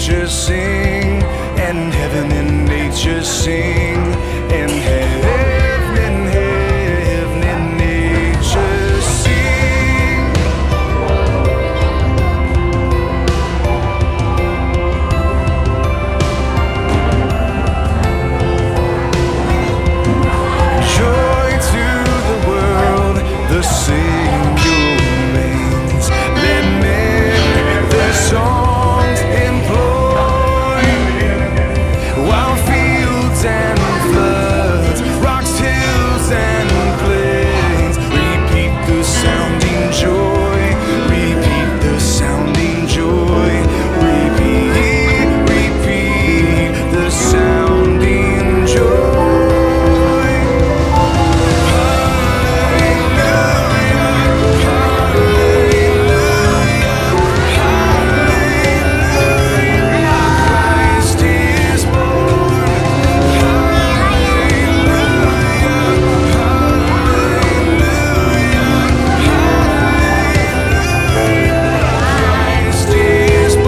nature sing, and heaven and nature sing, and heaven and nature sing. Joy to the world, the Savior reigns. Let men their songs employ, while fields and floods, rocks, hills and plains repeat the sounding joy, repeat the sounding joy, repeat the sounding joy. Christ is born. Christ is born.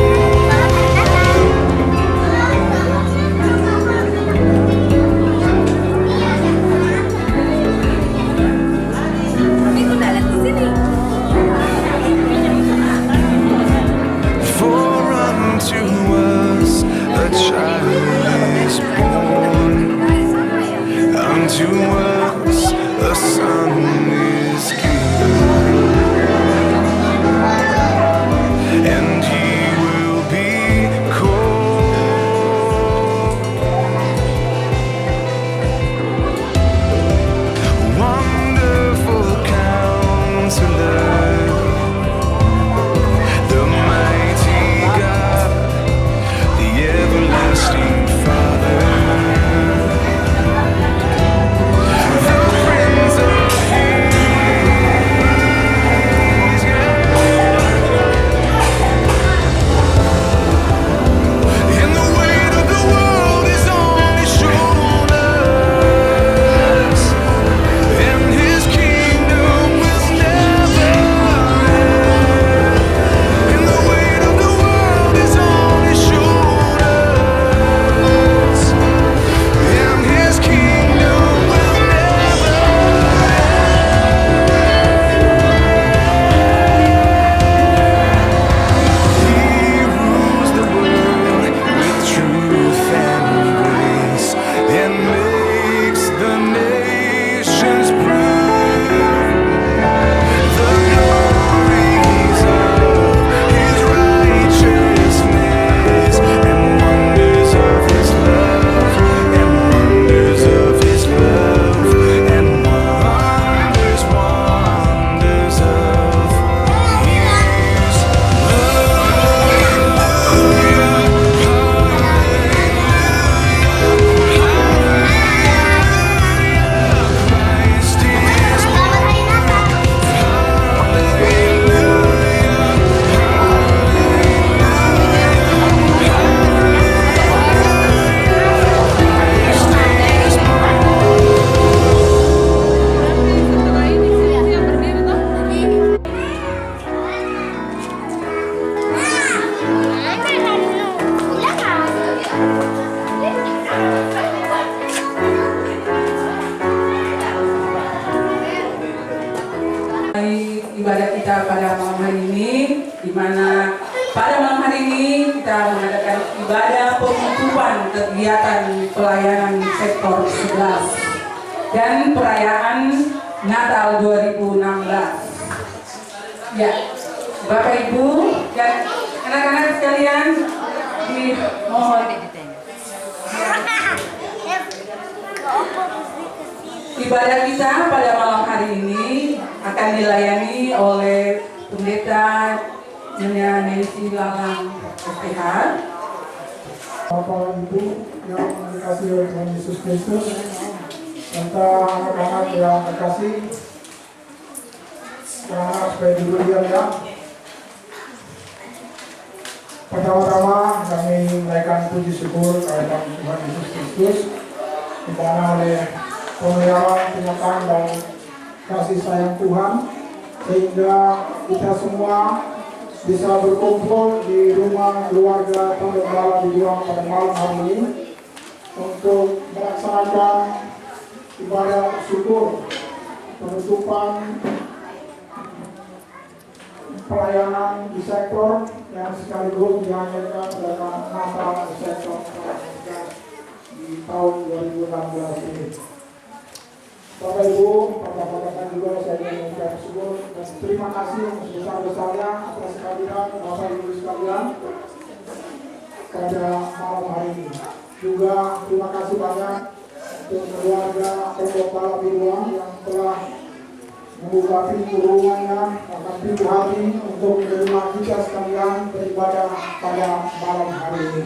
For unto us a child is born, unto us a son is given, and he will be called Wonderful Counselor, the mighty God, the everlasting Father, the Prince of Peace, and the weight of the world is on his shoulders, and his kingdom will never end. And the weight of the world is on his shoulders, and his kingdom will never end. He rules the world with truth and grace, and makes the nations prove the glories of his righteousness, and wonders of his love, and wonders of his love, and wonders of his love. Christ is Ibadah kita pada malam hari ini, di mana pada malam hari ini kita mengadakan ibadah penutupan kegiatan pelayanan sektor 11 dan perayaan Natal 2016. Ya, Bapak Ibu dan anak-anak sekalian, dimohon ibadah kita pada malam hari ini akan dilayani oleh Pendeta Nyonya Nancy Lalang SPH. Bapak Ibu yang dikasihi oleh Tuhan Yesus Kristus, serta anak-anak yang terkasih, anak-anak supaya duduk diam ya. Pertama-tama kami menaikkan puji syukur kehadirat Tuhan Yesus Kristus, di mana oleh pemeliharaan, penyertaan dan kasih sayang Tuhan, sehingga kita semua bisa berkumpul di rumah keluarga Pondok Bala Biduang pada malam hari ini untuk melaksanakan ibadah syukur penutupan pelayanan di sektor yang sekaligus dihadirkan dalam Natal sektor di tahun 2016 ini. Bapak Ibu, rekan-rekan juga saya ingin mengucapkan syukur dan terima kasih sebesar-besarnya atas kehadiran Bapak Ibu sekalian pada malam hari ini. Juga terima kasih banyak untuk keluarga Pondok Bala Biduang yang telah membuka pintu rumahnya, akan pintu hati untuk menerima kita sekalian beribadah pada malam hari ini.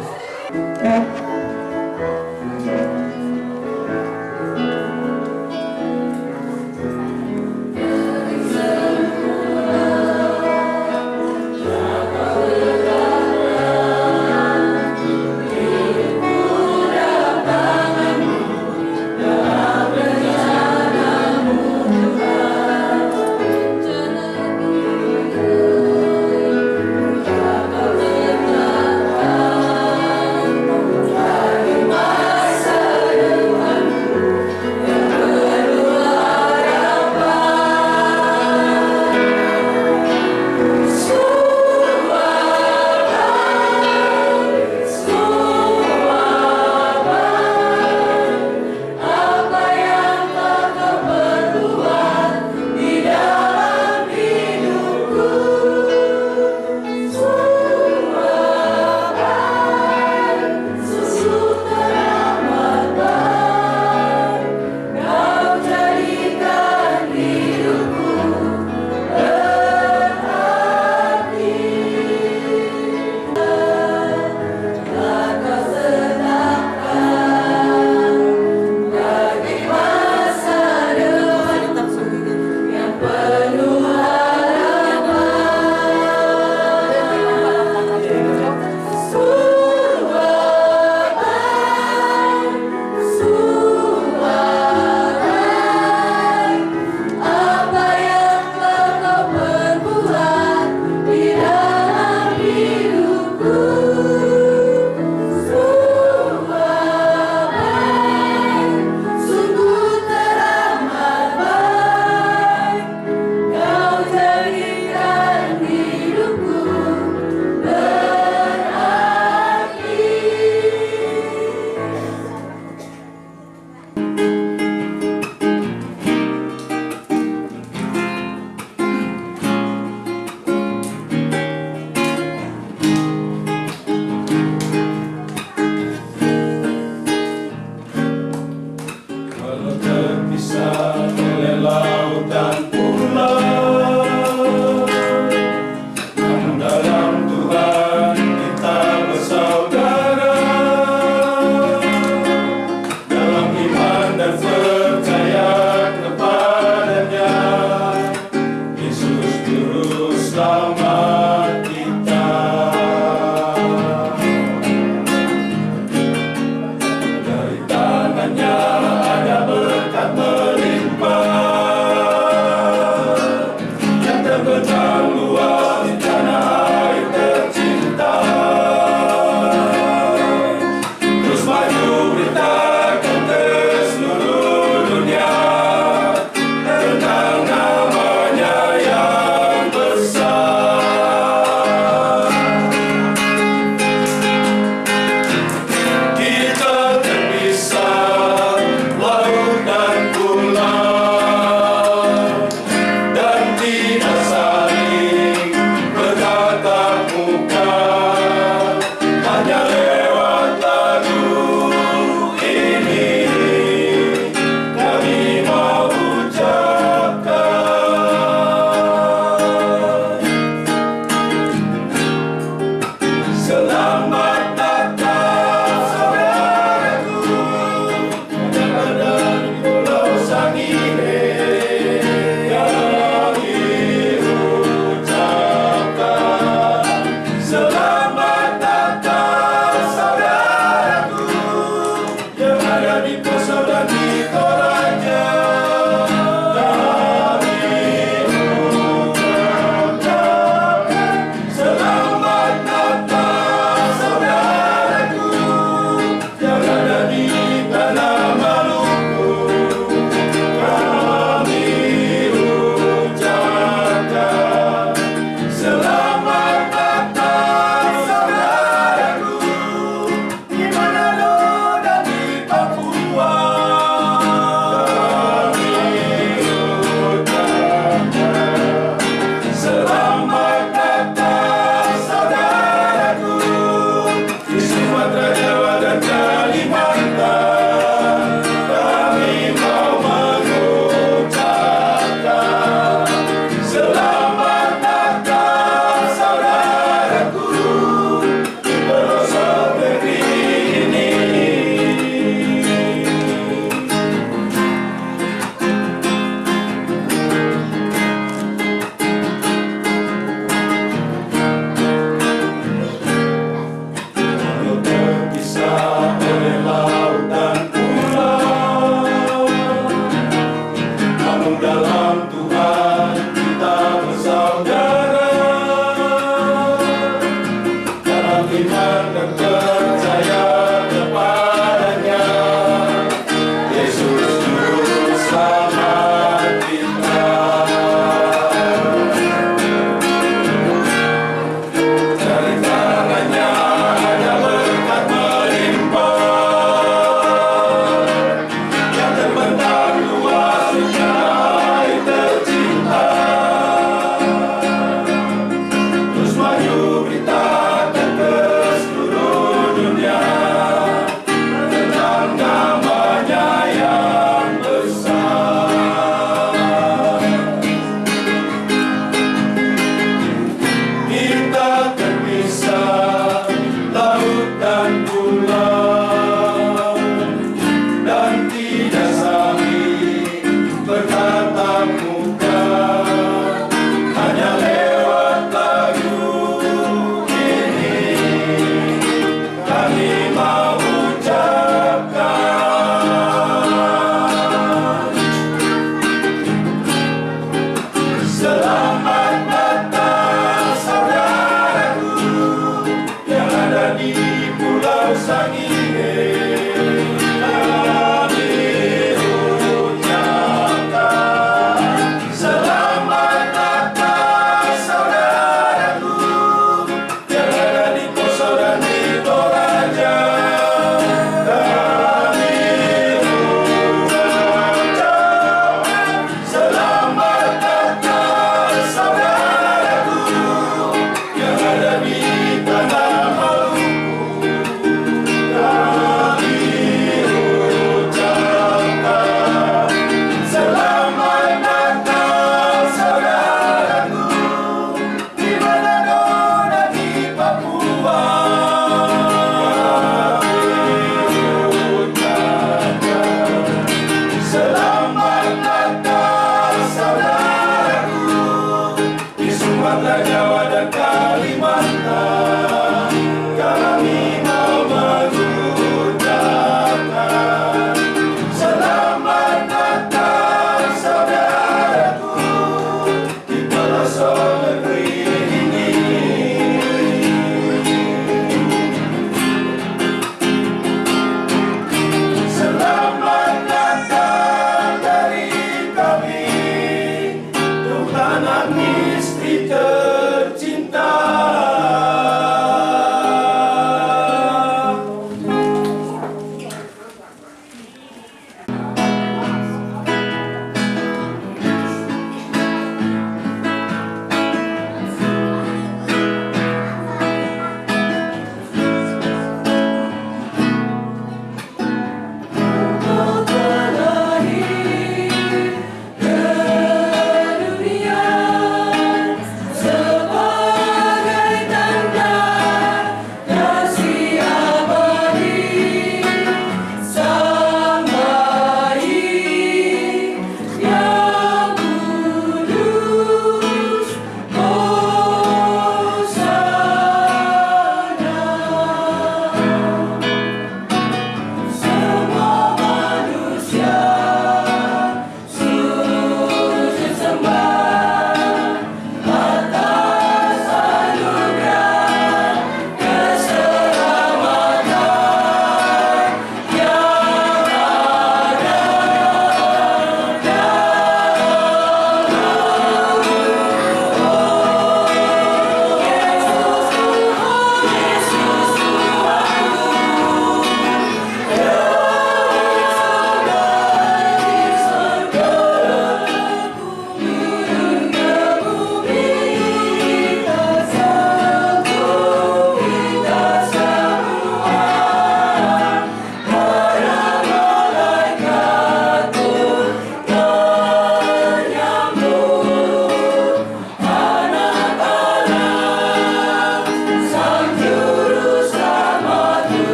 Yang ada di tanah Maluku.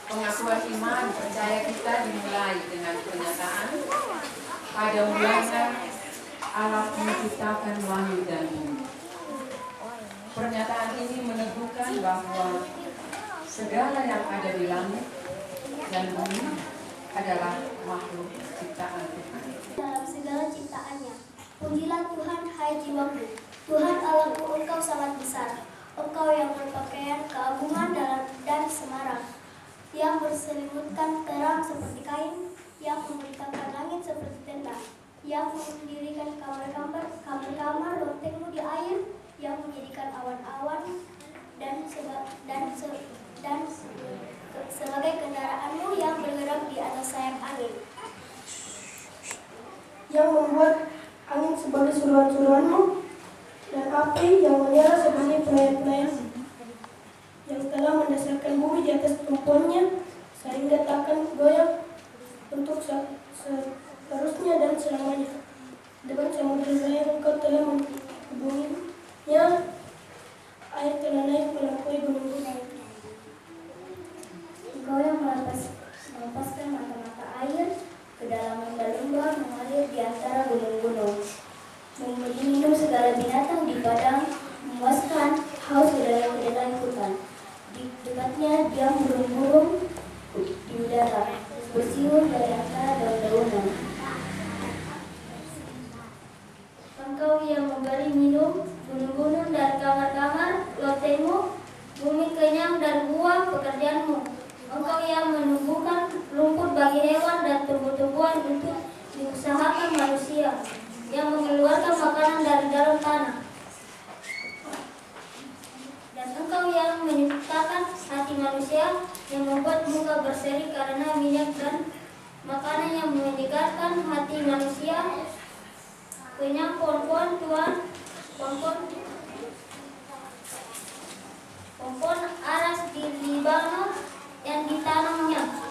Pengakuan iman percaya kita dimulai dengan pernyataan pada mulanya Allah menciptakan langit dan bumi. Pernyataan ini meneguhkan bahwa segala yang ada di langit dan bumi adalah makhluk ciptaan Tuhan. Dalam segala ciptaannya, pujilah Tuhan, hai jiwaku. Tuhan Allahku, Engkau sangat besar. Engkau yang berpakaian keagungan dan semarak, yang berselimutkan terang seperti kain, yang membentangkan langit seperti tenda, yang mendirikan kamar-kamar lontengmu di air, yang menjadikan awan-awan dan sebagai kendaraanmu yang bergerak di atas sayap angin, yang membuat angin sebagai suruhan-suruhanmu dan api yang menyala sebagai pelayan-pelayanmu, yang telah mendasarkan bumi di atas tumpuannya sehingga takkan goyah untuk seterusnya dan selamanya. Dengan samudera yang Engkau telah menghubunginya, air telah naik melampaui gunung-gunung. Engkau yang melepaskan mata-mata air ke dalam lumba-lumba mengalir di antara gunung-gunung, memberi minum segala binatang di padang, memuaskan haus kedelai hutan. Di dekatnya diam burung-burung di udara, bersiul dari antara daun-daunan. Engkau yang memberi minum gunung-gunung dari kamar-kamar lontengmu, bumi kenyang dari buah pekerjaanmu. Engkau yang menumbuhkan rumput bagi hewan dan tumbuh-tumbuhan untuk diusahakan manusia, yang mengeluarkan makanan dari dalam tanah. Dan Engkau yang menyiptakan hati manusia, yang membuat muka berseri karena minyak dan makanan yang menyegarkan hati manusia. Kenyang pohon-pohon Tuhan, pohon aras di Libanon yang ditanamnya.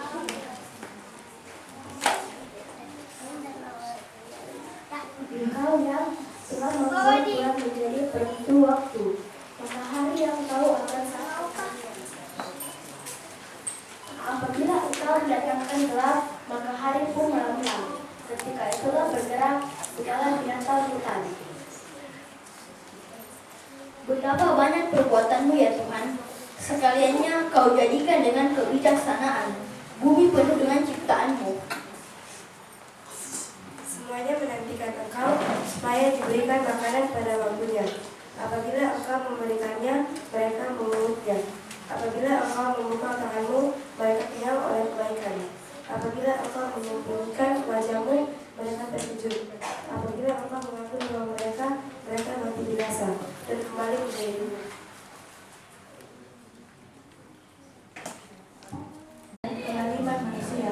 Engkau yang telah membuat bulan menjadi penentu waktu, matahari yang tahu akan saat. Apabila Engkau mendatangkan gelap, maka hari pun malam-malam. Ketika itulah bergerak segala binatang hutan. Betapa banyak perbuatanmu ya Tuhan, sekaliannya Kau jadikan dengan kebijaksanaan. Bumi penuh dengan ciptaanmu. Semuanya menantikan Engkau supaya diberikan makanan pada waktunya. Apabila Engkau memberikannya, mereka memungutnya. Apabila Engkau membuka tanganmu, mereka kenyang oleh kebaikan. Apabila Engkau menyembunyikan wajahmu, mereka terkejut. Apabila Engkau mengatur nyawa mereka, mereka mati binasa dan kembali menjadi hidup. Kehaliman manusia.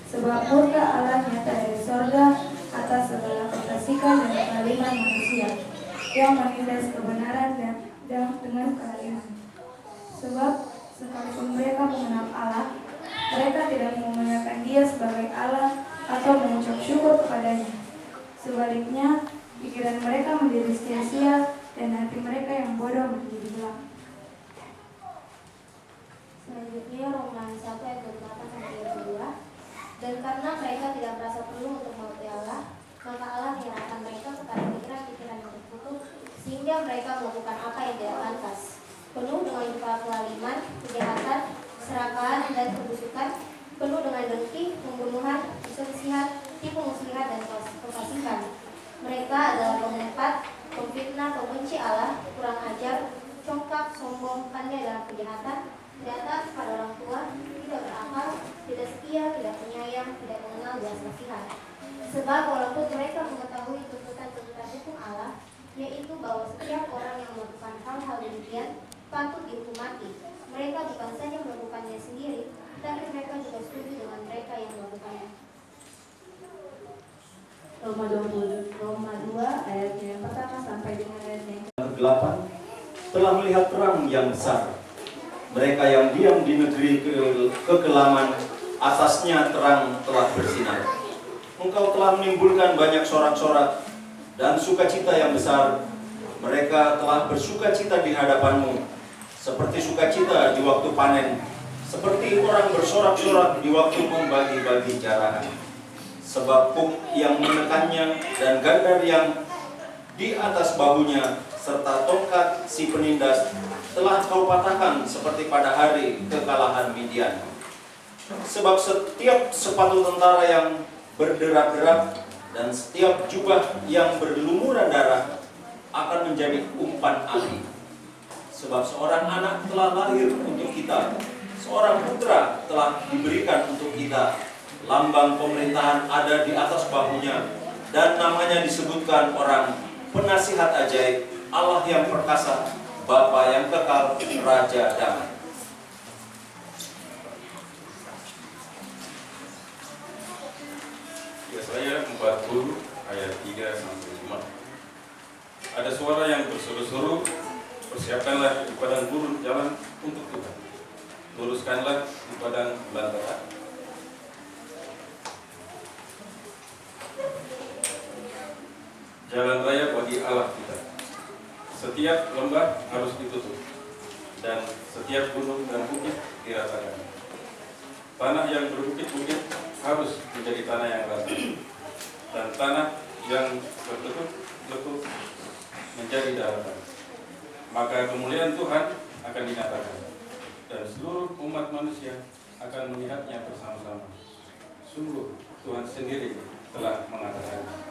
Sebab murka Allah nyata dari sorga atas segala kefasikan dan kehaliman manusia, yang menindas kebenaran dan dengan kehaliman. Sebab sekalipun mereka mengenal Allah, mereka tidak memuliakan Dia sebagai Allah atau mengucap syukur kepadanya. Sebaliknya, pikiran mereka menjadi sia-sia dan hati mereka yang bodoh menjadi gelap. Selanjutnya Roma 1 ayat 28 sampai 22. Dan karena mereka tidak merasa perlu untuk mengakui Allah, maka Allah menyerahkan mereka kepada pikiran-pikiran yang terkutuk, sehingga mereka melakukan apa yang tidak pantas, penuh dengan kezaliman, kejahatan, keserakahan dan kebusukan, penuh dengan dengki, pembunuhan, perselisihan, tipu muslihat dan kefasikan. Mereka adalah pengumpat, pemfitnah, pembenci Allah, kurang ajar, congkak, sombong, pandai dalam kejahatan, tidak taat pada orang tua, tidak berakal, tidak setia, tidak penyayang, tidak mengenal belas kasihan. Sebab walaupun mereka mengetahui tuntutan-tuntutan hukum Allah, yaitu bahwa setiap orang yang melakukan hal-hal demikian patut dihukum mati, mereka bukan saja melakukannya sendiri, tapi mereka juga setuju dengan mereka yang melakukannya. Roma 2 ayat yang pertama sampai dengan ayat yang ke-8 telah melihat terang yang besar. Mereka yang diam di negeri kekelaman, atasnya terang telah bersinar. Engkau telah menimbulkan banyak sorak-sorak dan sukacita yang besar. Mereka telah bersukacita di hadapanmu, seperti sukacita di waktu panen, seperti orang bersorak-sorak di waktu membagi-bagi jarahan. Sebab puk yang menekannya dan gandar yang di atas bahunya serta tongkat si penindas telah kau patahkan seperti pada hari kekalahan Midian. Sebab setiap sepatu tentara yang berderak-derak dan setiap jubah yang berlumuran darah akan menjadi umpan api. Sebab seorang anak telah lahir untuk kita, seorang putra telah diberikan untuk kita. Lambang pemerintahan ada di atas bahunya, dan namanya disebutkan orang penasihat ajaib, Allah yang perkasa, Bapa yang kekal, Raja damai. Yesaya 40 ayat 3 sampai 5. Ada suara yang berseru-seru, persiapkanlah di padang gurun jalan untuk Tuhan. Luruskanlah di padang belantara. Jalan raya bagi Allah kita. Setiap lembah harus ditutup, dan setiap gunung dan bukit diratakan. Tanah yang berbukit-bukit harus menjadi tanah yang rata, dan tanah yang bertutup-tutup menjadi daratan. Maka kemuliaan Tuhan akan dinyatakan, dan seluruh umat manusia akan melihatnya bersama-sama. Sungguh Tuhan sendiri telah mengatakannya.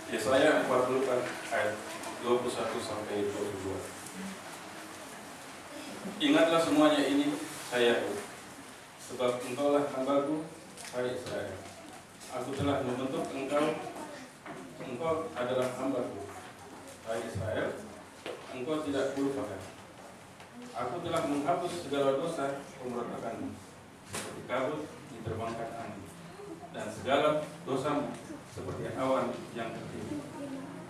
Yesaya 40 ayat 21 sampai 22. Ingatlah semuanya ini, saya, sebab engkaulah hambaku, hai Israel. Aku telah membentuk engkau adalah hambaku, hai Israel. Engkau tidak kulupakan. Aku telah menghapus segala dosa pemberontakanmu, seperti kabut diterbangkan angin, dan segala dosamu seperti awan yang tertidur.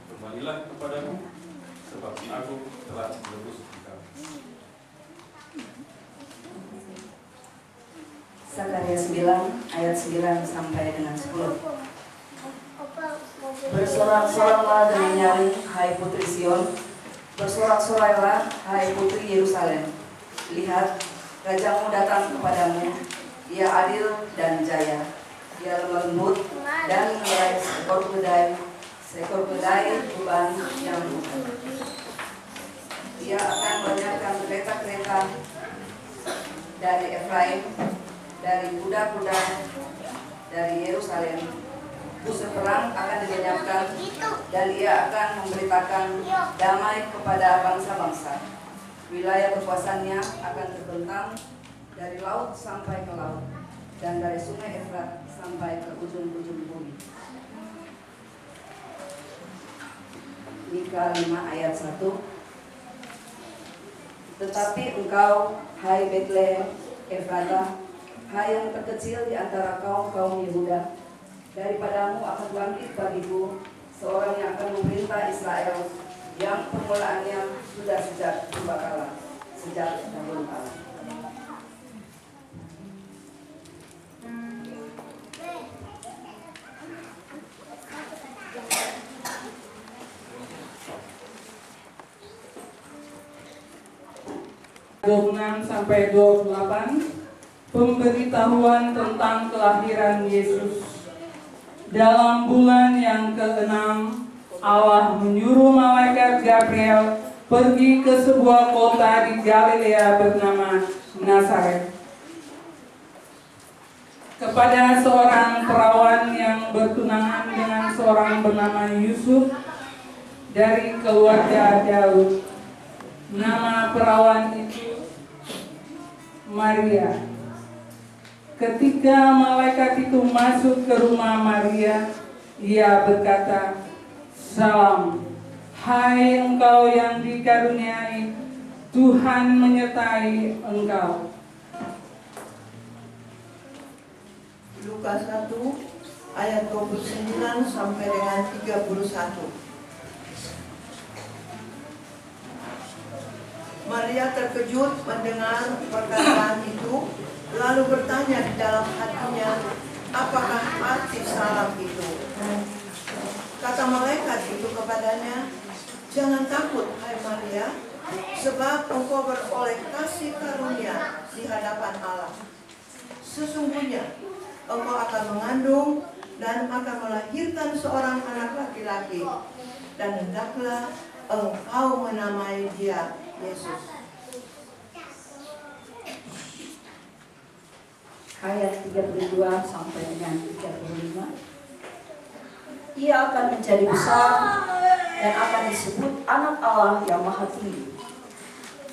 Kembalilah kepadaku, sebab aku telah menebus engkau. Sakaria 9 ayat 9 sampai dengan 10. Bersorak-soraklah dengan nyaring, hai putri Sion. Bersorak-soraklah, hai putri Yerusalem. Lihat, rajamu datang kepadamu. Ia adil dan jaya. Ia lembut dan mengerai seekor kedai beban yang bukan. Ia akan menyiapkan kereta-kereta dari Efraim, dari kuda-kuda dari Yerusalem. Bus perang akan dilenyapkan, dan ia akan memberitakan damai kepada bangsa-bangsa. Wilayah kekuasaannya akan terbentang dari laut sampai ke laut, dan dari sungai Efrat sampai ke ujung-ujung bumi. Mika 5 ayat 1. Tetapi engkau, hai Betlehem Efrata, hai yang terkecil di antara kaum-kaum Yehuda, daripadamu akan bangkit bagiku seorang yang akan memerintah Israel, yang permulaannya sudah sejak purbakala, sejak dahulu kala. Sampai 28 pemberitahuan tentang kelahiran Yesus. Dalam bulan yang ke-6, Allah menyuruh malaikat Gabriel pergi ke sebuah kota di Galilea bernama Nazaret, kepada seorang perawan yang bertunangan dengan seorang bernama Yusuf dari keluarga Daud. Nama perawan itu Maria. Ketika malaikat itu masuk ke rumah Maria, ia berkata, "Salam, hai engkau yang dikaruniai, Tuhan menyertai engkau." Lukas 1 ayat 29 sampai dengan 31. Maria terkejut mendengar perkataan itu, lalu bertanya di dalam hatinya, apakah arti salam itu? Kata malaikat itu kepadanya, jangan takut, hai Maria, sebab engkau beroleh kasih karunia di hadapan Allah. Sesungguhnya engkau akan mengandung dan akan melahirkan seorang anak laki-laki, dan hendaklah engkau menamai dia Yesus. Ayat 32 sampai dengan 35. Ia akan menjadi besar dan akan disebut anak Allah yang Maha Tinggi.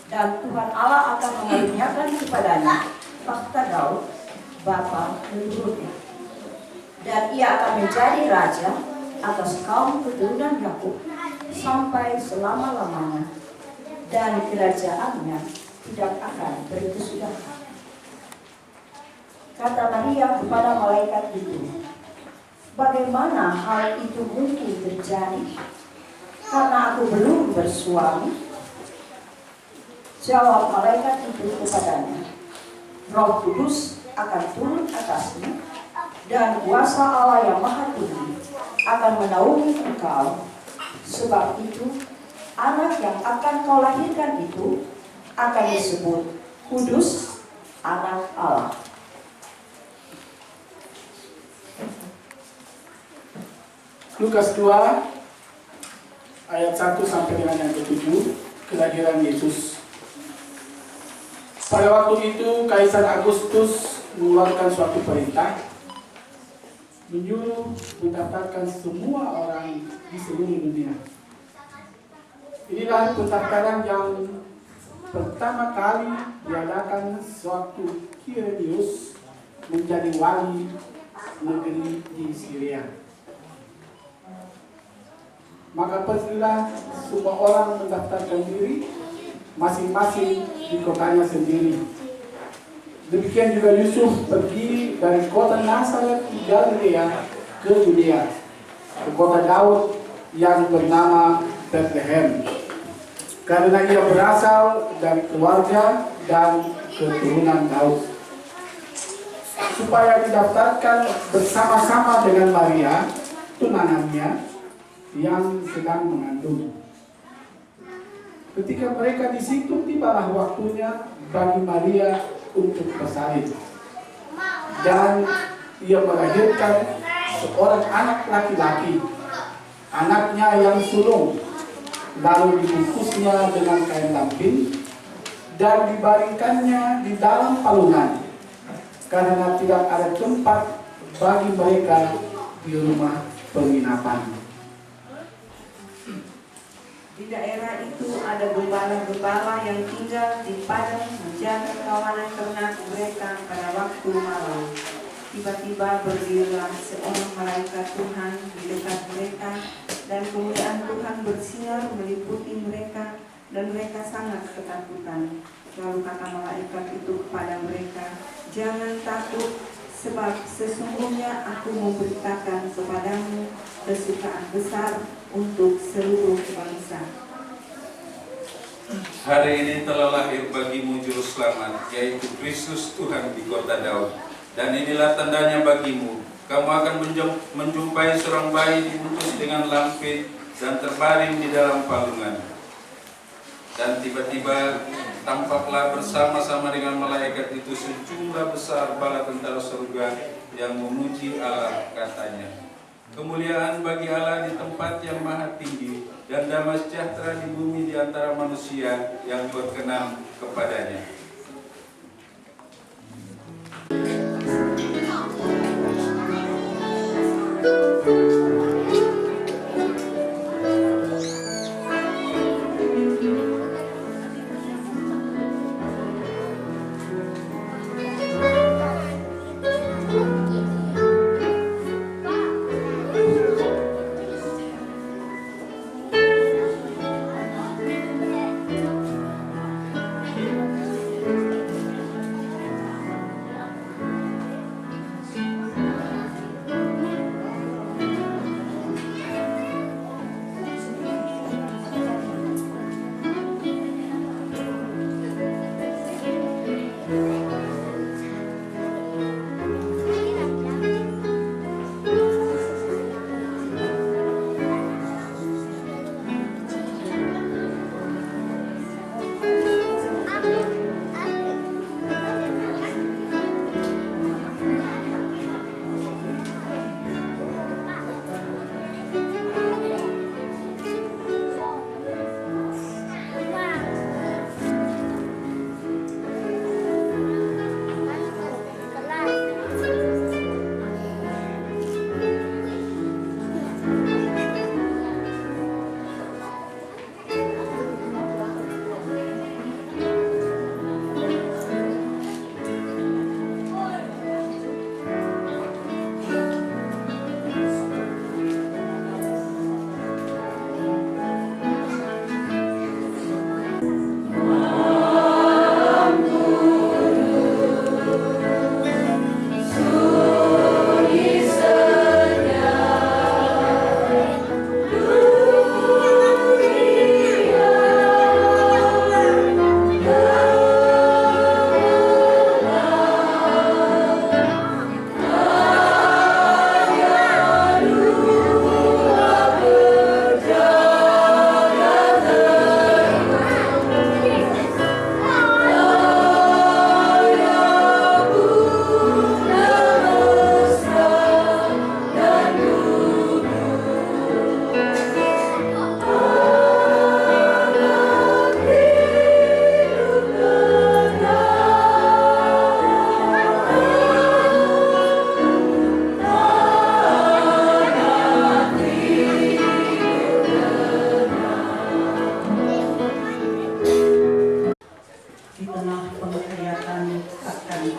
Dan Tuhan Allah akan mengaruniakan kepadanya takhta Daud, bapa leluhurnya. Dan ia akan menjadi raja atas kaum keturunan Yakub sampai selama-lamanya, dan kerajaannya tidak akan berkesudahan. Kata Maria kepada malaikat itu, bagaimana hal itu mungkin terjadi? Karena aku belum bersuami. Jawab malaikat itu kepadanya, Roh Kudus akan turun atasmu, dan kuasa Allah yang Maha Tinggi akan menaungi engkau. Sebab itu, anak yang akan kau lahirkan itu akan disebut Kudus, Anak Allah. Lukas 2 ayat 1 sampai dengan yang ke-7, kelahiran Yesus. Pada waktu itu Kaisar Agustus mengeluarkan suatu perintah menyuruh mendaftarkan semua orang di seluruh dunia. Inilah pendaftaran yang pertama kali diadakan sewaktu Quirinius menjadi wali negeri di Syria. Maka pergilah semua orang mendaftarkan diri masing-masing di kotanya sendiri. Demikian juga Yusuf pergi dari kota Nazaret di Galilea ke Yudea, ke kota Daud yang bernama Bethlehem, karena ia berasal dari keluarga dan keturunan Daud, supaya didaftarkan bersama-sama dengan Maria, tunangannya, yang sedang mengandung. Ketika mereka di situ, tibalah waktunya bagi Maria untuk bersalin, dan ia melahirkan seorang anak laki-laki, anaknya yang sulung. Lalu dibungkusnya dengan kain lampin dan dibaringkannya di dalam palungan, karena tidak ada tempat bagi mereka di rumah penginapan. Di daerah itu ada gembala-gembala yang tinggal di padang menjaga kawanan ternak mereka pada waktu malam. Tiba-tiba berdirilah seorang malaikat Tuhan di dekat mereka, dan kemuliaan Tuhan bersinar meliputi mereka, dan mereka sangat ketakutan. Lalu kata malaikat itu kepada mereka, jangan takut, sebab sesungguhnya aku memberitakan kepadamu kesukaan besar untuk seluruh bangsa. Hari ini telah lahir bagimu juru selamat, yaitu Kristus Tuhan di kota Daud. Dan inilah tandanya bagimu, kamu akan menjumpai seorang bayi dibungkus dengan lampin dan terbaring di dalam palungan. Dan tiba-tiba tampaklah bersama-sama dengan malaikat itu sejumlah besar bala tentara surga yang memuji Allah, katanya, kemuliaan bagi Allah di tempat yang maha tinggi, dan damai sejahtera di bumi di antara manusia yang berkenan kepadanya.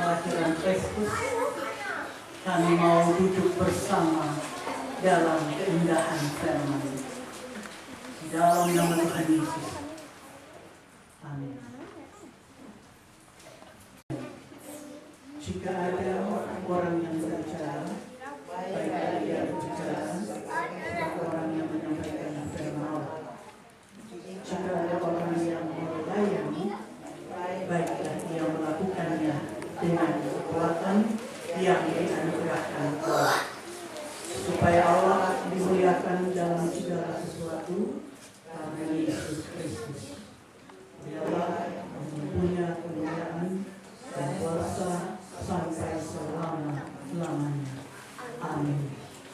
kelahiran Kristus, kami mau duduk bersama dalam keindahan firman. Di dalam nama Tuhan Yesus. Amin. Jika ada orang yang berbicara, baiklah dia berbicara sebagai orang yang menyampaikan firman Allah. Jika ada orang yang melayani, baiklah dia melakukannya dengan kekuatan yang dianugerahkan Allah, supaya Allah dimuliakan dalam segala sesuatu karena Yesus Kristus. Dialah yang mempunyai kemuliaan dan kuasa sampai selama-lamanya. Amin.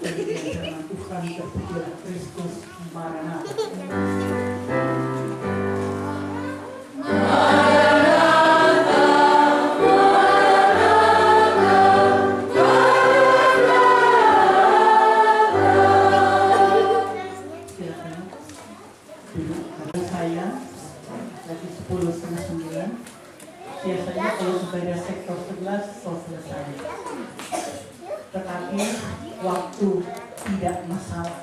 Demikian firman Tuhan, terpujilah Kristus. Maranatha. Biasanya kalau kepada sektor 11 selesai. Tetapi waktu tidak masalah.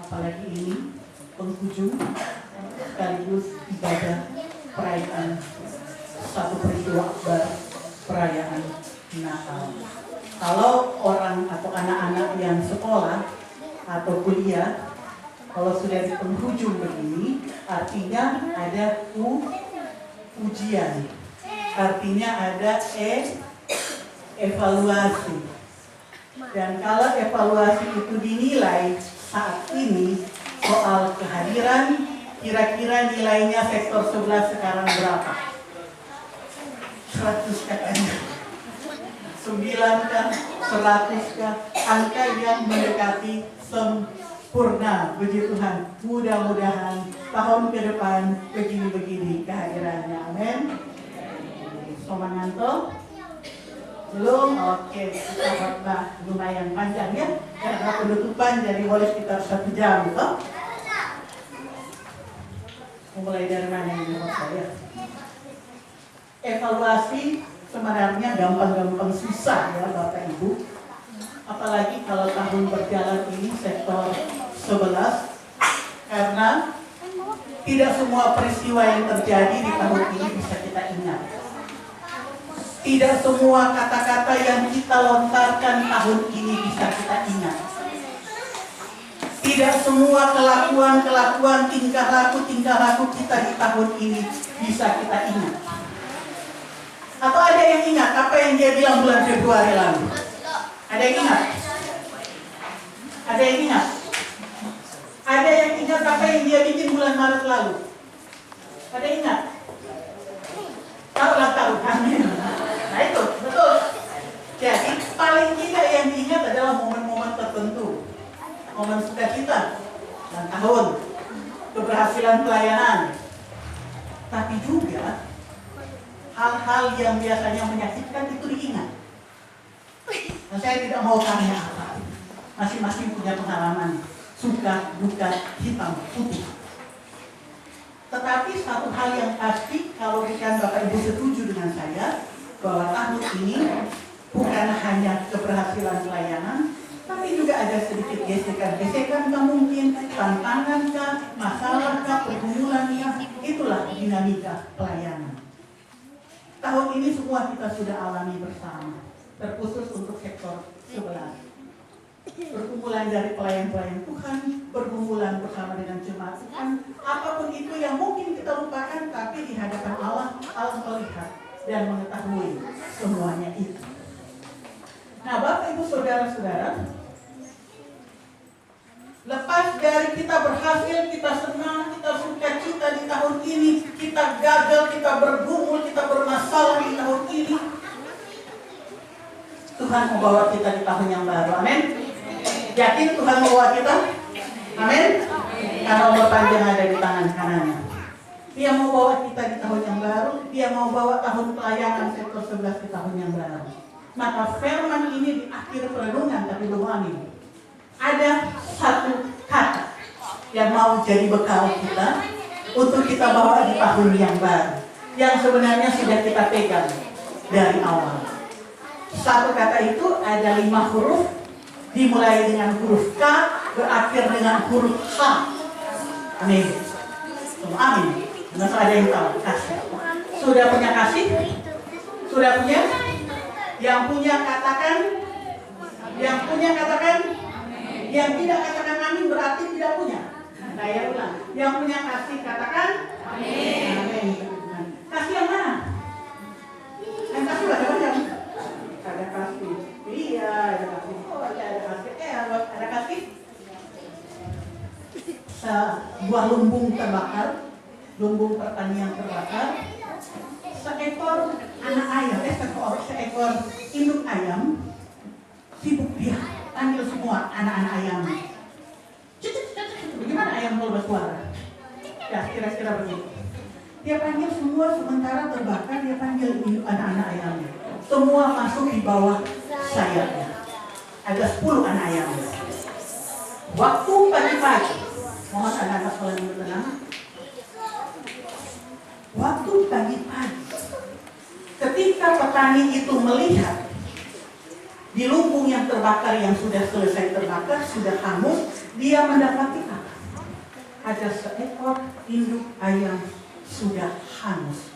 Apalagi ini penghujung sekaligus ibadah perayaan satu peristiwa akbar, perayaan Natal. Kalau orang atau anak-anak yang sekolah atau kuliah, kalau sudah di penghujung begini, artinya ada ujian, artinya ada evaluasi. Dan kalau evaluasi itu dinilai saat ini soal kehadiran, kira-kira nilainya sektor 11 sekarang berapa? 100 katanya, 9 kah, 100 kah, angka yang mendekati sempurna. Puji Tuhan, mudah-mudahan tahun ke depan begini-begini kehadirannya. Amin. Soman ngantuk? Belum? Oke, kita khotbah lumayan panjang ya, karena penutupan jadi boleh sekitar 1 jam toh. Mulai dari mana ini saya? Evaluasi sebenarnya gampang-gampang susah ya Bapak Ibu. Apalagi kalau tahun berjalan ini sektor 11, karena tidak semua peristiwa yang terjadi di tahun ini bisa kita ingat. Tidak semua kata-kata yang kita lontarkan tahun ini bisa kita ingat. Tidak semua kelakuan-kelakuan, tingkah laku kita di tahun ini bisa kita ingat. Atau ada yang ingat apa yang dia bilang bulan Februari lalu? Ada yang ingat? Ada yang ingat? Ada yang ingat apa yang dia bikin bulan Maret lalu? Ada yang ingat? Tahu. Amin. Nah itu, betul. Jadi paling tidak yang diingat adalah momen-momen tertentu. Momen sukacita dan tahun keberhasilan pelayanan. Tapi juga hal-hal yang biasanya menyakitkan itu diingat. Nah, saya tidak mau tanya apa. Masing-masing punya pengalaman suka, duka, hitam, putih. Tetapi satu hal yang pasti, kalau bukan Bapak Ibu setuju dengan saya, bahwa tahun ini bukan hanya keberhasilan pelayanan, tapi juga ada sedikit gesekan mungkin, tantangan kah, masalah kah, pergumulan kah, itulah dinamika pelayanan. Tahun ini semua kita sudah alami bersama, terkhusus untuk sektor 11. Pergumulan dari pelayan-pelayan Tuhan, pergumulan bersama dengan jemaat Tuhan, apapun itu yang mungkin kita lupakan, tapi di hadapan Allah melihat dan mengetahui semuanya itu. Nah, Bapak Ibu Saudara-saudara, lepas dari kita berhasil, kita senang, kita sukacita di tahun ini, kita gagal, kita bergumul, kita bermasalah di tahun ini, Tuhan membawa kita di tahun yang baru. Amin. Yakin Tuhan membawa kita? Amin. Karena umur panjang ada di tangan kanannya. Dia mau bawa kita di tahun yang baru. Dia mau bawa tahun pelayanan sektor 11 di tahun yang baru. Maka firman ini di akhir perenungan, tapi belum amin. Ada satu kata yang mau jadi bekal kita untuk kita bawa di tahun yang baru, yang sebenarnya sudah kita pegang. dari awal. Satu kata itu ada 5 huruf, dimulai dengan huruf K, berakhir dengan huruf H. Amin. Amin. Masa ada yang tahu? Kasih. Sudah punya kasih? Sudah punya? Yang punya katakan? Yang punya katakan? Yang tidak katakan amin berarti tidak punya. Saya ulang. Yang punya kasih katakan? Amin. Amin. Kasih yang mana? Yang kasih ada banyak. Ada kasih. Iya, ada kasih. Oh, ada kasih. Ada kasih. Sebuah lumbung terbakar, lumbung pertanian terbakar. Seekor anak ayam, seekor induk ayam sibuk dia panggil semua anak-anak ayam. Bagaimana ayam kalau bersuara? Ya, kira-kira begitu. Dia panggil semua, sementara terbakar dia panggil induk anak-anak ayamnya. Semua masuk di bawah sayapnya. Ada 10 anak ayam. Waktu pagi-pagi, mohon anak-anak kalian bertenang. Waktu pagi-pagi, ketika petani itu melihat di lumbung yang terbakar yang sudah selesai terbakar, sudah hangus, dia mendapati apa? Ada seekor induk ayam sudah hangus,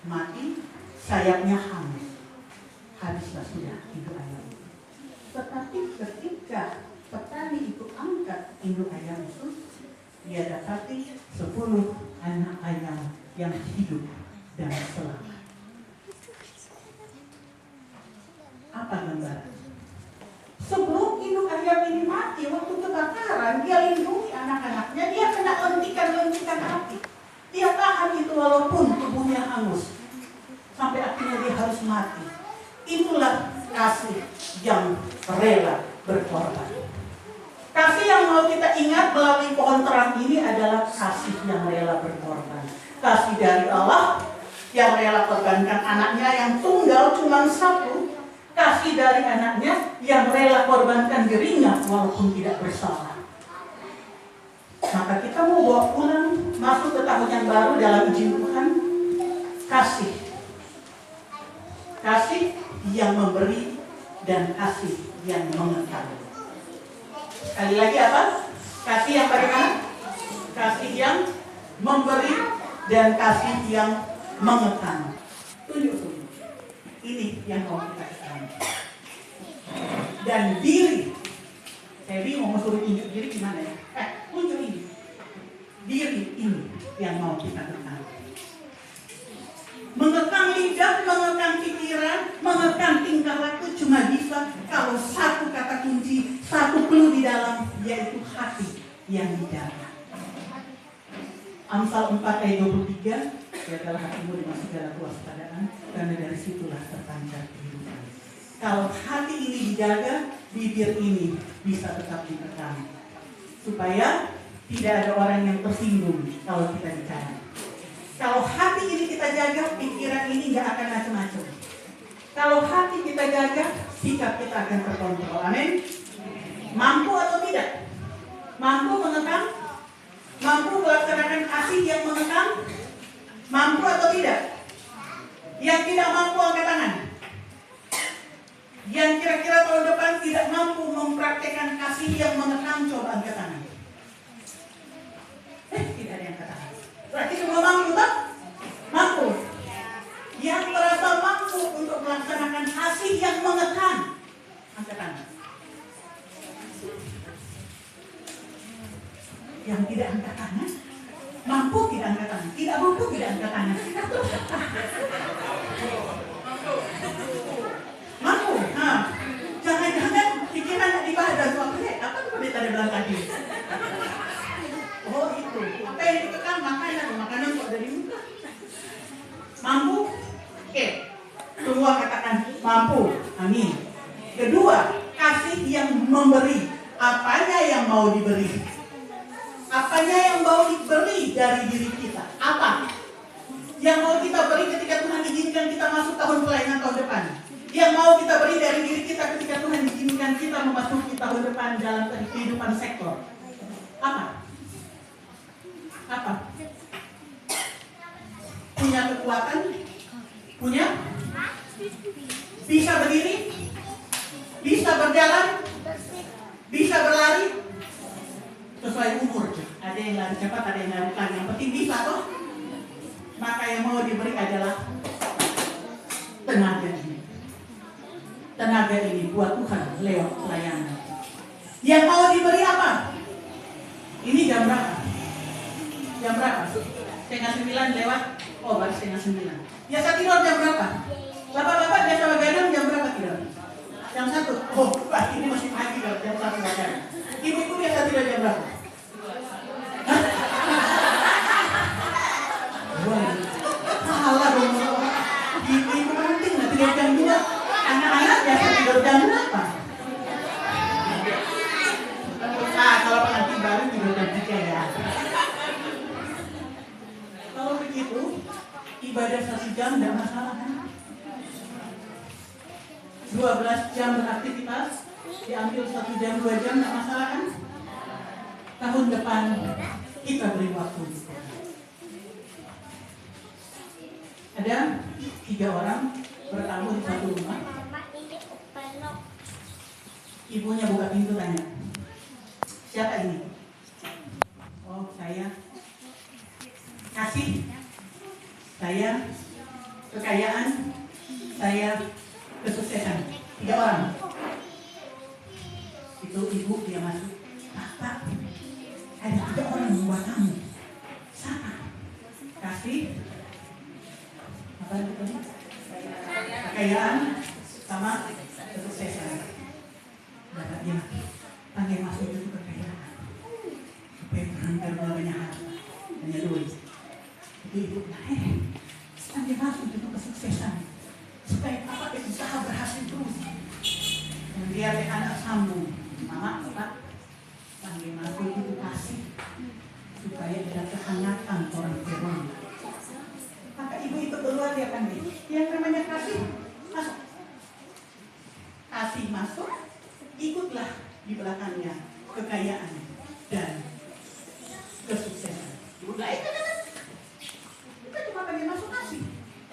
mati, sayapnya hangus, habislah sudah induk ayam. Tetapi ketika petani itu angkat induk ayam itu, dia dapati 10 anak ayam yang hidup dan selamat. Apa gambaran? Sebelum induk ayam ini mati waktu kebakaran, dia lindungi anak-anaknya, dia kena lentikan api. Dia tahan itu walaupun tubuhnya hangus. Sampai akhirnya dia harus mati. Itulah kasih yang rela berkorban. Kasih yang mau kita ingat melalui pohon terang ini adalah kasih yang rela berkorban. Kasih dari Allah yang rela korbankan anaknya yang tunggal cuma 1. Kasih dari anaknya yang rela korbankan dirinya walaupun tidak bersalah. Maka kita mau bawa pulang masuk ke tahun yang baru dalam izin Tuhan. Kasih. Kasih yang memberi dan kasih yang mengekang. Sekali lagi apa? Kasih yang bagaimana? Kasih yang memberi dan kasih yang mengekang. Tunjuk. Ini yang mau kita ketahui. Dan diri, saya bingung mau suruh tunjuk diri gimana ya? Tunjuk ini. Diri ini yang mau kita ketahui. Mengekang lidah, mengekang pikiran, mengekang tingkah laku cuma bisa kalau 1 kata kunci, 1 clue di dalam, yaitu hati yang dijaga. Amsal 4 ayat 23, jagalah hatimu dengan segala kewaspadaan, karena dari situlah terpancar kehidupan. Kalau hati ini dijaga, bibir ini bisa tetap ditekan, supaya tidak ada orang yang tersinggung kalau kita bicara. Kalau hati ini kita jaga, pikiran ini nggak akan macam-macam. Kalau hati kita jaga, sikap kita akan terkontrol. Amin. Mampu atau tidak? Mampu mengekang? Mampu melaksanakan kasih yang mengekang? Mampu atau tidak? Yang tidak mampu angkat tangan. Yang kira-kira tahun depan tidak mampu mempraktekkan kasih yang mengekang, coba angkat tangan. Tidak ada yang angkat tangan. Berarti semua mampu tak? Mampu. Yang merasa mampu untuk melaksanakan kasih yang mengekang, angkat tangan. Yang tidak angkat tangan, mampu tidak angkat tangan, tidak mampu tidak angkat tangan. Mampu. Nah, jangan-jangan pikiran di badan waktu apa tuh tadi bilang tadi? Oh itu, apa yang ditekan makanan kok dari muka. Mampu? Oke. Semua katakan mampu. Amin. Kedua, kasih yang memberi. Apanya yang mau diberi? Apanya yang mau diberi dari diri kita? Apa? Yang mau kita beri ketika Tuhan izinkan kita masuk tahun pelayanan tahun depan? Yang mau kita beri dari diri kita ketika Tuhan izinkan kita memasuki tahun depan dalam kehidupan sektor? Apa? Apa? Punya kekuatan? Punya Bisa berdiri, bisa berjalan, bisa berlari, sesuai umur. Ada yang lari cepat, ada yang lari pelan. Yang penting bisa toh. Maka yang mau diberi adalah tenaga ini. Tenaga ini buat Tuhan lewat pelayanan. Yang mau diberi apa? Ini jam berapa? Jam berapa? 8:30 lewat. Oh, baru 8:30. Ya saya tidur jam berapa? Bapak-bapak biasa begadang jam berapa tidur? Jam 1. Oh, Pak, ini masih pagi kalau jam 1 begadang. Ibu-ibu biasa tidur jam berapa? Salah dong. Ibu penting nggak tidur jam 2. Anak-anak biasa tidur jam berapa? Kalau pengantin baru tidur jam 3 ya. Kalau begitu, ibadah 1 jam tidak masalah kan? 12 jam beraktivitas, diambil 1 jam, 2 jam tidak masalah kan? Tahun depan kita beri waktu. Ada 3 orang bertamu di satu rumah. Ibunya buka pintu tanya, siapa ini? Oh, saya. Kasih. Saya. Kekayaan. Saya. Kesuksesan. 3 orang. Itu ibu dia masuk. Pak, ada 3 orang buat kamu. Siapa? Kasih. Apa itu tadi? Kekayaan sama kesuksesan. Dapat dia panggil masuk itu kekayaan. Supaya berangkat banyak harta, banyak duit. Itu ibu panggil masuk itu kesuksesan. Supaya apa usaha berhasil terus. Kemudian anak sambung, mama, bapak, panggil masuk itu kasih. Supaya ada kehangatan orang firman. Maka ibu itu keluar dia panggil. Yang namanya kasih, masuk. Kasih masuk, ikutlah di belakangnya kekayaan dan kesuksesan. Ibu nggak ikut kan? Kita cuma panggil masuk kasih.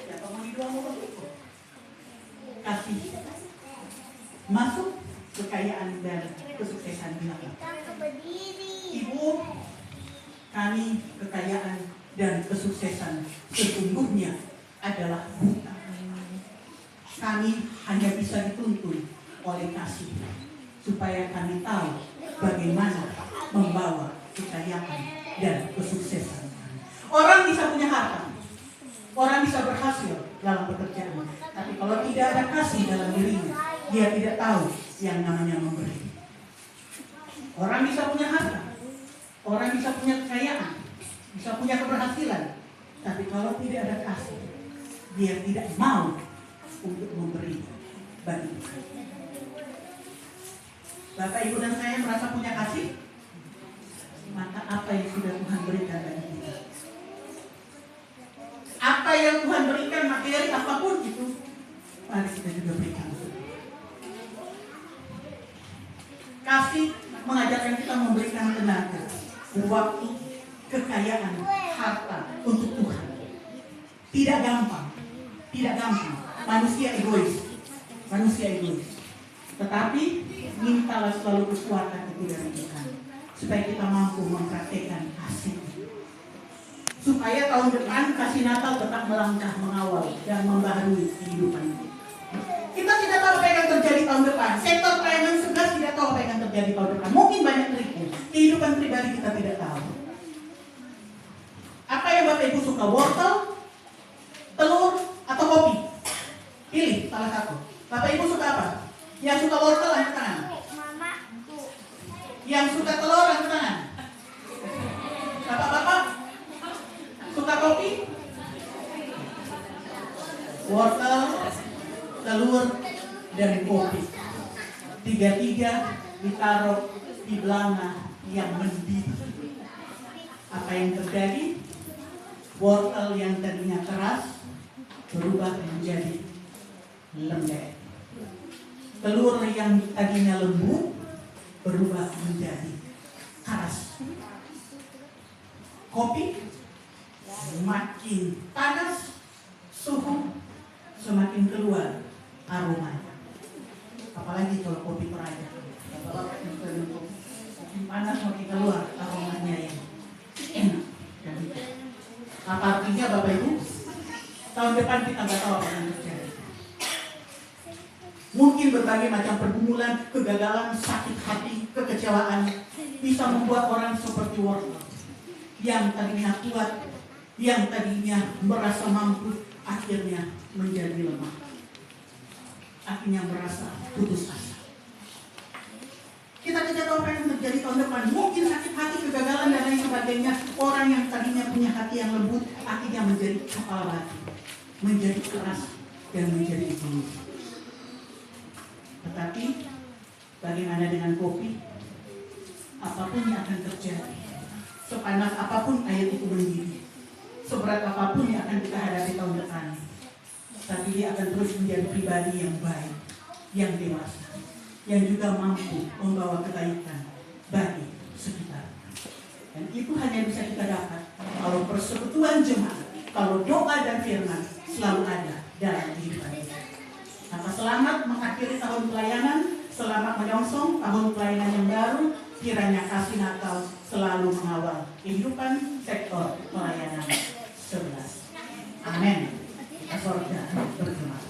Ya kalau mau didoang mau ikut. Kasih masuk kekayaan dan kesuksesan di belakang. Ibu, kami kekayaan dan kesuksesan sesungguhnya adalah buta. Kami hanya bisa dituntun oleh kasih supaya kami tahu bagaimana membawa kekayaan dan kesuksesan. Orang bisa punya harta, orang bisa berhasil dalam pekerjaan, tapi kalau tidak ada kasih dalam dirinya, dia tidak tahu yang namanya memberi. Orang bisa punya harta, orang bisa punya kekayaan, bisa punya keberhasilan, tapi kalau tidak ada kasih, dia tidak mau untuk memberi bagi Tuhan. Bapak, Ibu, dan saya merasa punya kasih, maka apa yang sudah Tuhan berikan bagi kita? Apa yang Tuhan berikan, materi apapun itu, mari kita juga berikan. Kasih mengajarkan kita memberikan tenaga, waktu, kekayaan, harta untuk Tuhan. Tidak gampang, tidak gampang. Manusia egois. Tetapi mintalah selalu kekuatan itu dari Tuhan, supaya kita mampu mempraktekkan kasih. Supaya tahun depan kasih Natal tetap melangkah, mengawal, dan membaharui kehidupan kita. Kita tidak tahu apa yang akan terjadi tahun depan. Sektor pelayanan 11 tidak tahu apa yang akan terjadi tahun depan. Mungkin banyak triku. Kehidupan pribadi kita tidak tahu. Apa yang Bapak Ibu suka? Wortel, telur, atau kopi? Pilih salah satu. Bapak Ibu suka apa? Yang suka wortel angkat tangan. Yang suka telur angkat tangan. Bapak-bapak suka kopi? Wortel, telur, dan kopi. 3-3 ditaruh di belanga yang mendidih. Apa yang terjadi? Wortel yang tadinya keras berubah menjadi lembek. Telur yang tadinya lembut berubah menjadi keras. Kopi semakin panas, suhu semakin keluar aromanya. Apalagi kalau kopi Toraja. Panas makin keluar aromanya yang enak. Apa artinya Bapak Ibu? Tahun depan kita nggak tahu apa yang terjadi. Mungkin berbagai macam pergumulan, kegagalan, sakit hati, kekecewaan bisa membuat orang seperti Warner yang tadinya kuat, yang tadinya merasa mampu, akhirnya menjadi lemah. Akhirnya merasa putus asa. Kita tidak tahu apa yang terjadi tahun depan. Mungkin sakit hati, kegagalan, dan lain sebagainya. Orang yang tadinya punya hati yang lembut, akhirnya menjadi kepala batu, menjadi keras, dan menjadi egois. Tetapi, bagaimana dengan kopi? Apapun yang akan terjadi, sepanas apapun air itu mendidih, seberat apapun yang akan kita hadapi tahun depan, tapi dia akan terus menjadi pribadi yang baik, yang dewasa, yang juga mampu membawa kebaikan bagi sekitar. Dan itu hanya bisa kita dapat kalau persekutuan jemaat, kalau doa dan firman selalu ada dalam kehidupan kita. Maka selamat mengakhiri tahun pelayanan, selamat menyongsong tahun pelayanan yang baru. Kiranya kasih Natal selalu mengawal kehidupan sektor pelayanan 11. Amin. Kita sorga berdoa.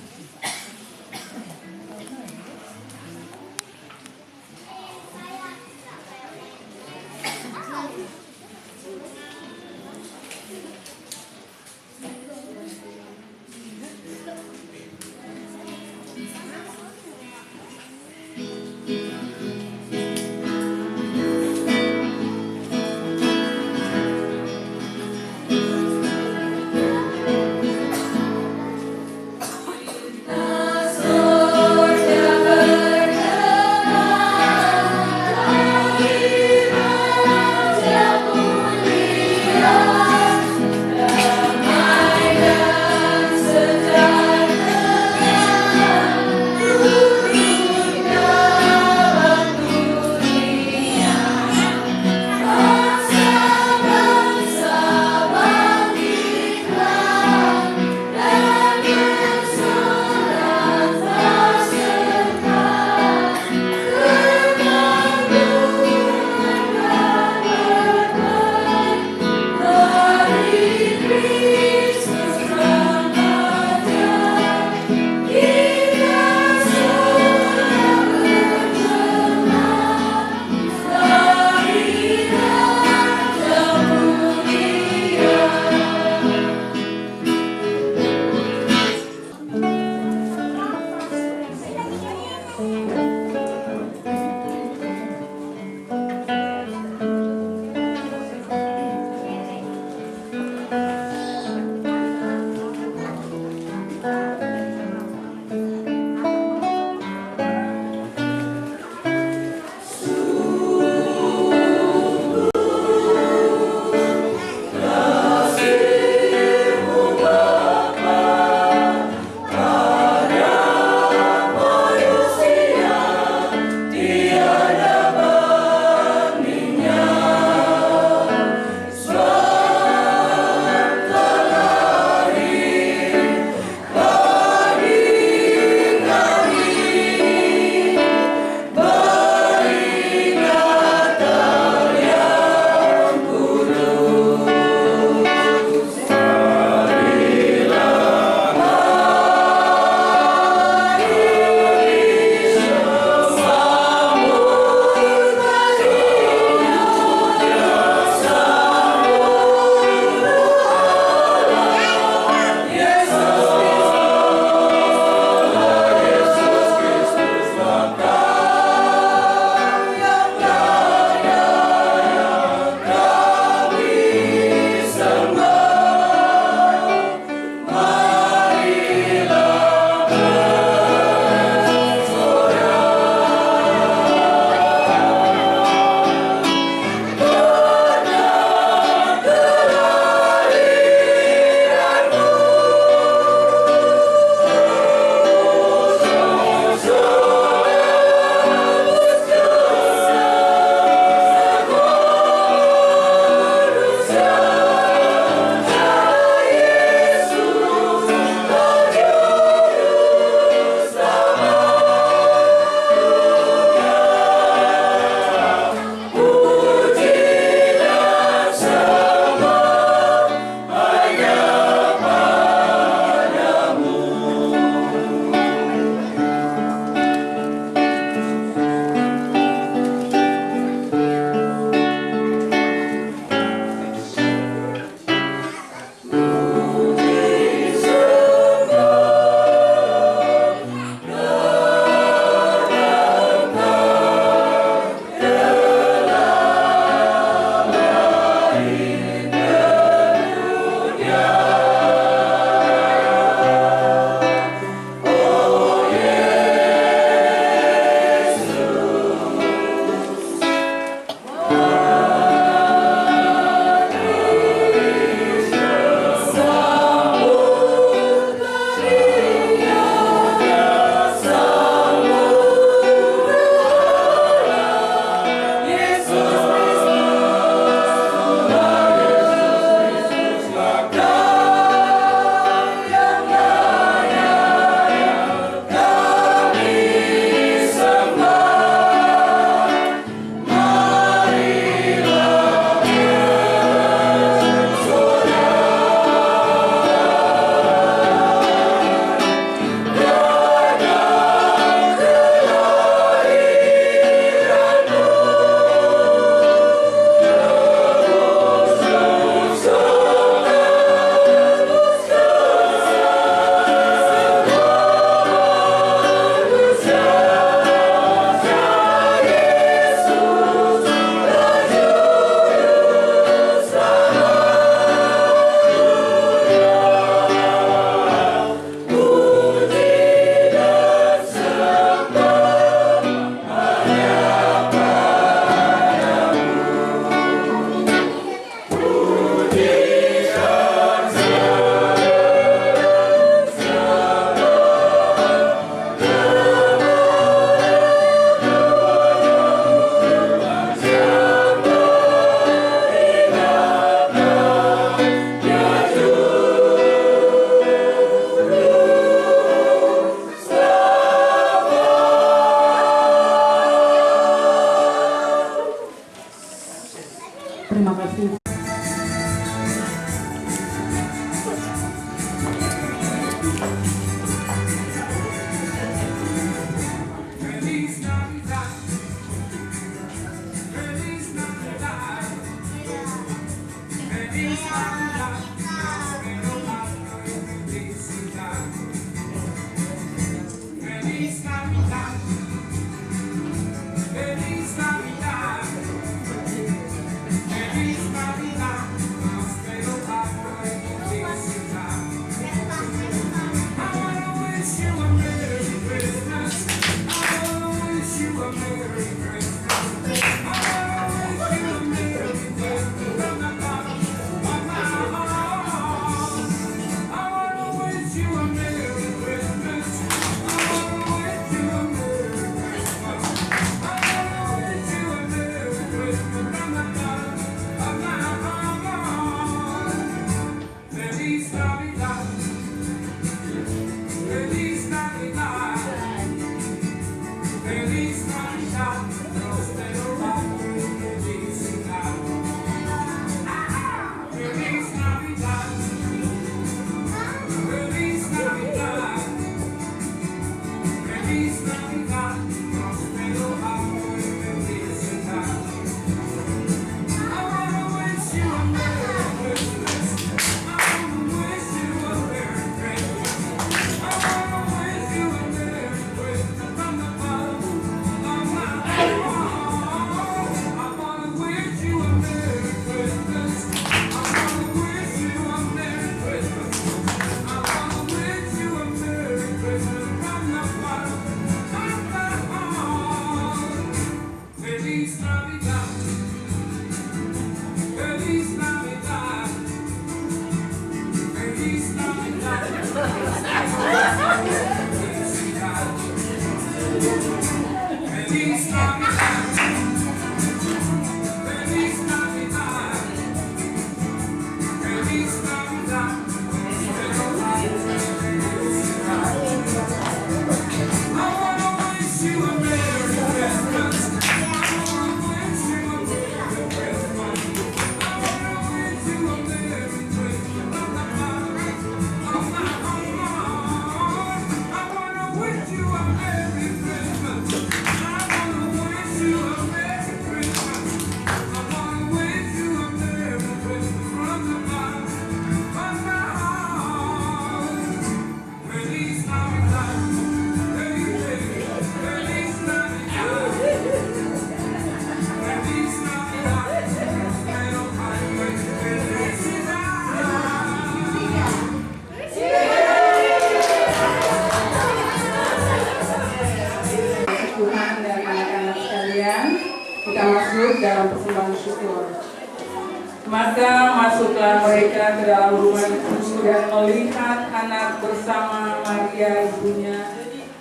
Maka masuklah mereka ke dalam rumah itu dan melihat anak bersama Maria ibunya,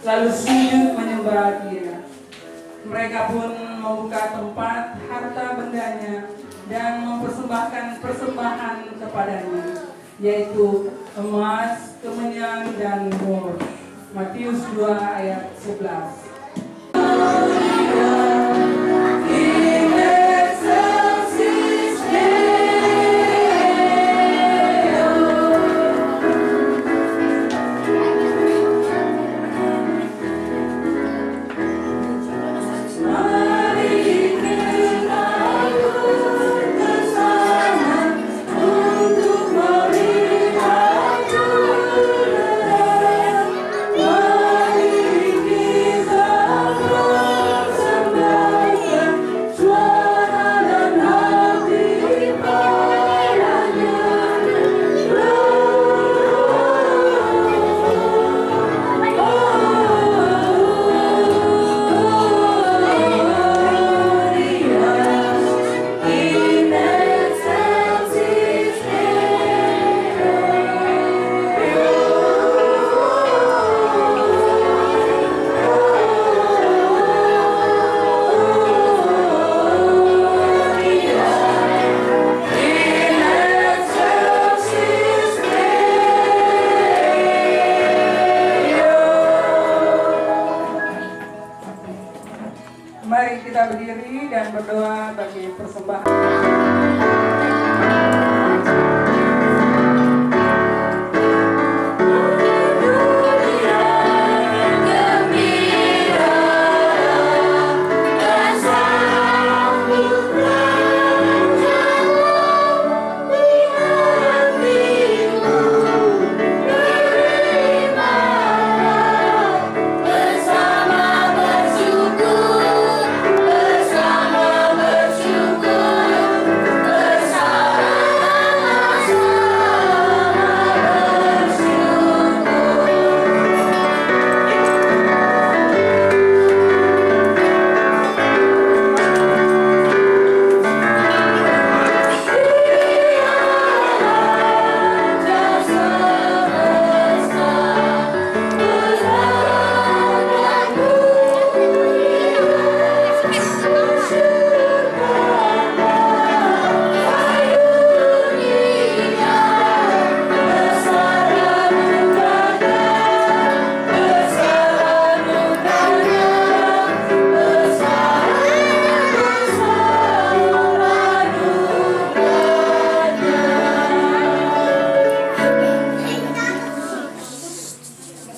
lalu sujud menyembah Dia. Mereka pun membuka tempat harta bendanya dan mempersembahkan persembahan kepadanya, yaitu emas, kemenyan, dan mur. Matius 2 ayat 11. Mari kita berdiri dan berdoa bagi persembahan.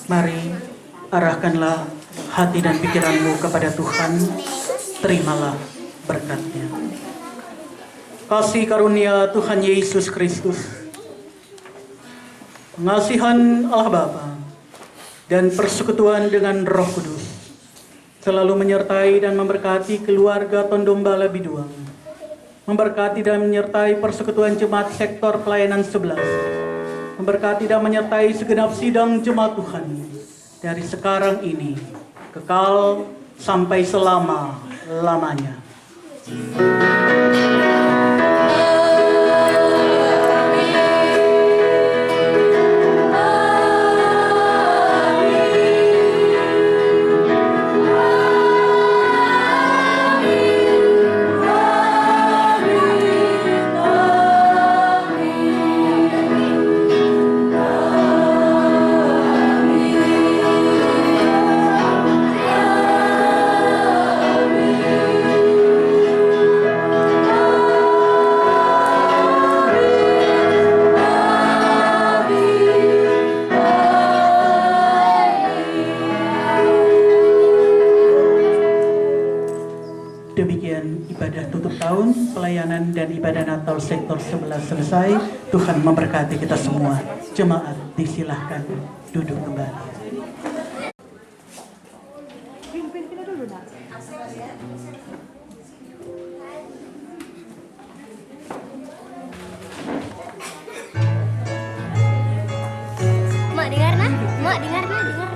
Mari arahkanlah hati dan pikiranmu kepada Tuhan, terimalah berkat-Nya. Kasih karunia Tuhan Yesus Kristus, pengasihan Allah Bapa, dan persekutuan dengan Roh Kudus selalu menyertai dan memberkati keluarga Tondombala Biduang, memberkati dan menyertai persekutuan jemaat sektor pelayanan 11, memberkati dan menyertai segenap sidang jemaat Tuhan dari sekarang ini kekal sampai selama-lamanya. Demikian ibadah tutup tahun, pelayanan dan ibadah Natal sektor 11 selesai. Tuhan memberkati kita semua. Jemaat disilahkan duduk kembali. Mak dengar nah? Mak dengar nah? Dengar.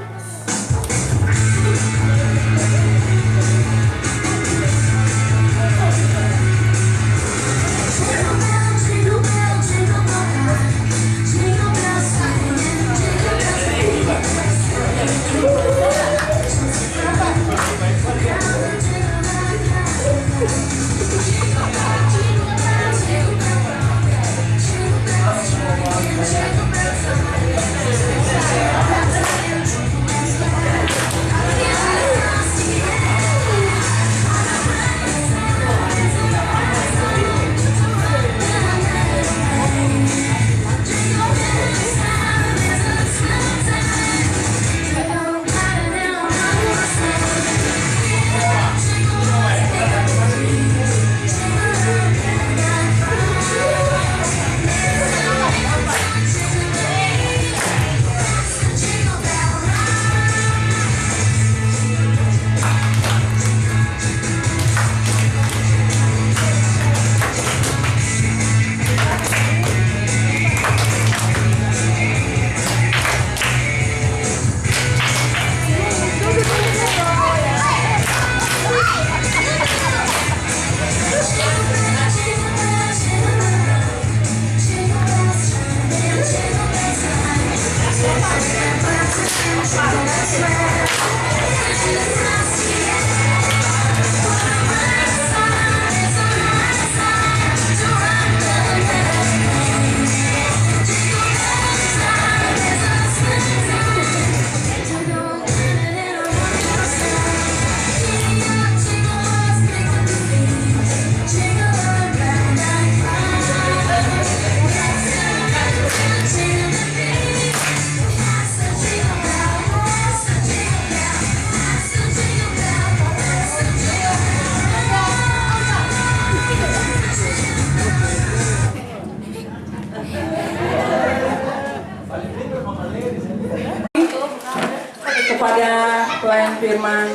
kepada pelayan firman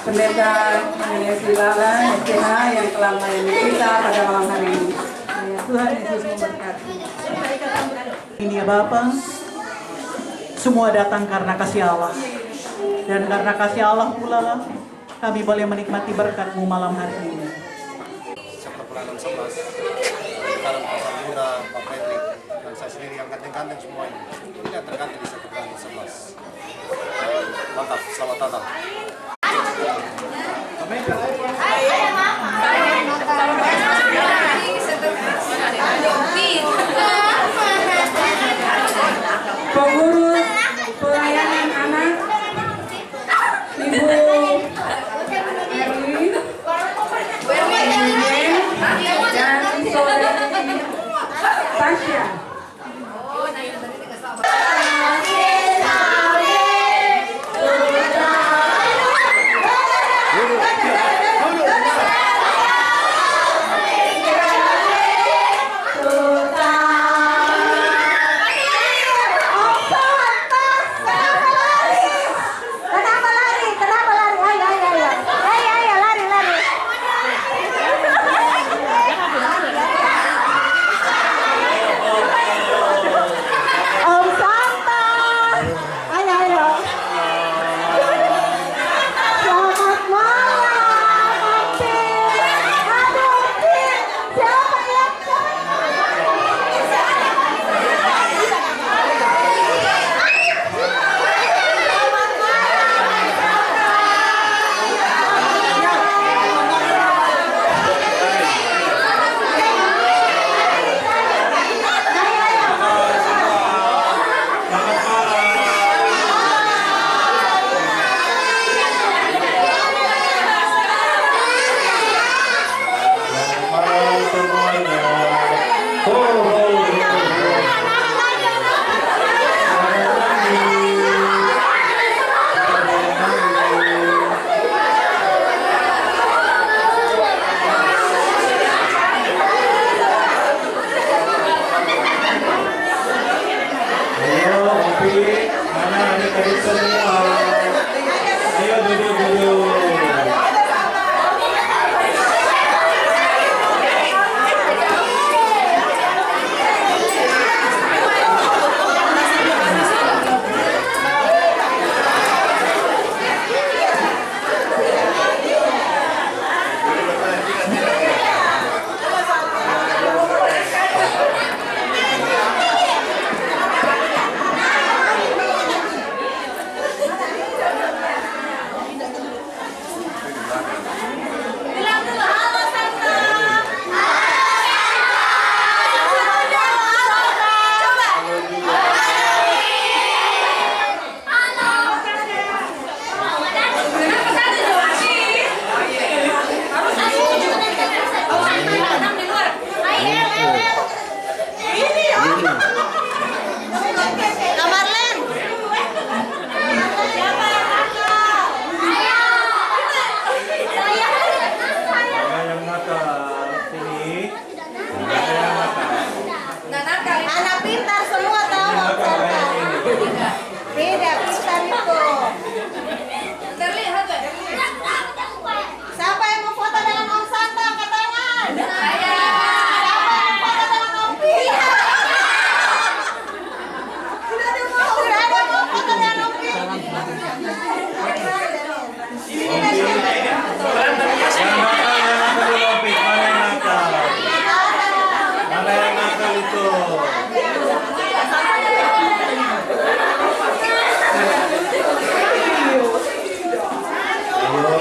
Pendeta Menesi Lala SCH yang telah melayani kita pada malam hari ini. Tuhan Yesus memberkati. Ini ya Bapa, semua datang karena kasih Allah. Dan karena kasih Allah pula lah, kami boleh menikmati berkat-Mu malam hari ini. Chapter Pelayanan 11, sekarang Pastor Yuda, Pak Patrick, dan saya sendiri yang ganteng-ganteng semua ini. Tidak tergantung di Chapter Pelayanan 11. Mantap, selamat datang. Pengurus pelayanan anak Ibu Erli dan Saudari Tasya.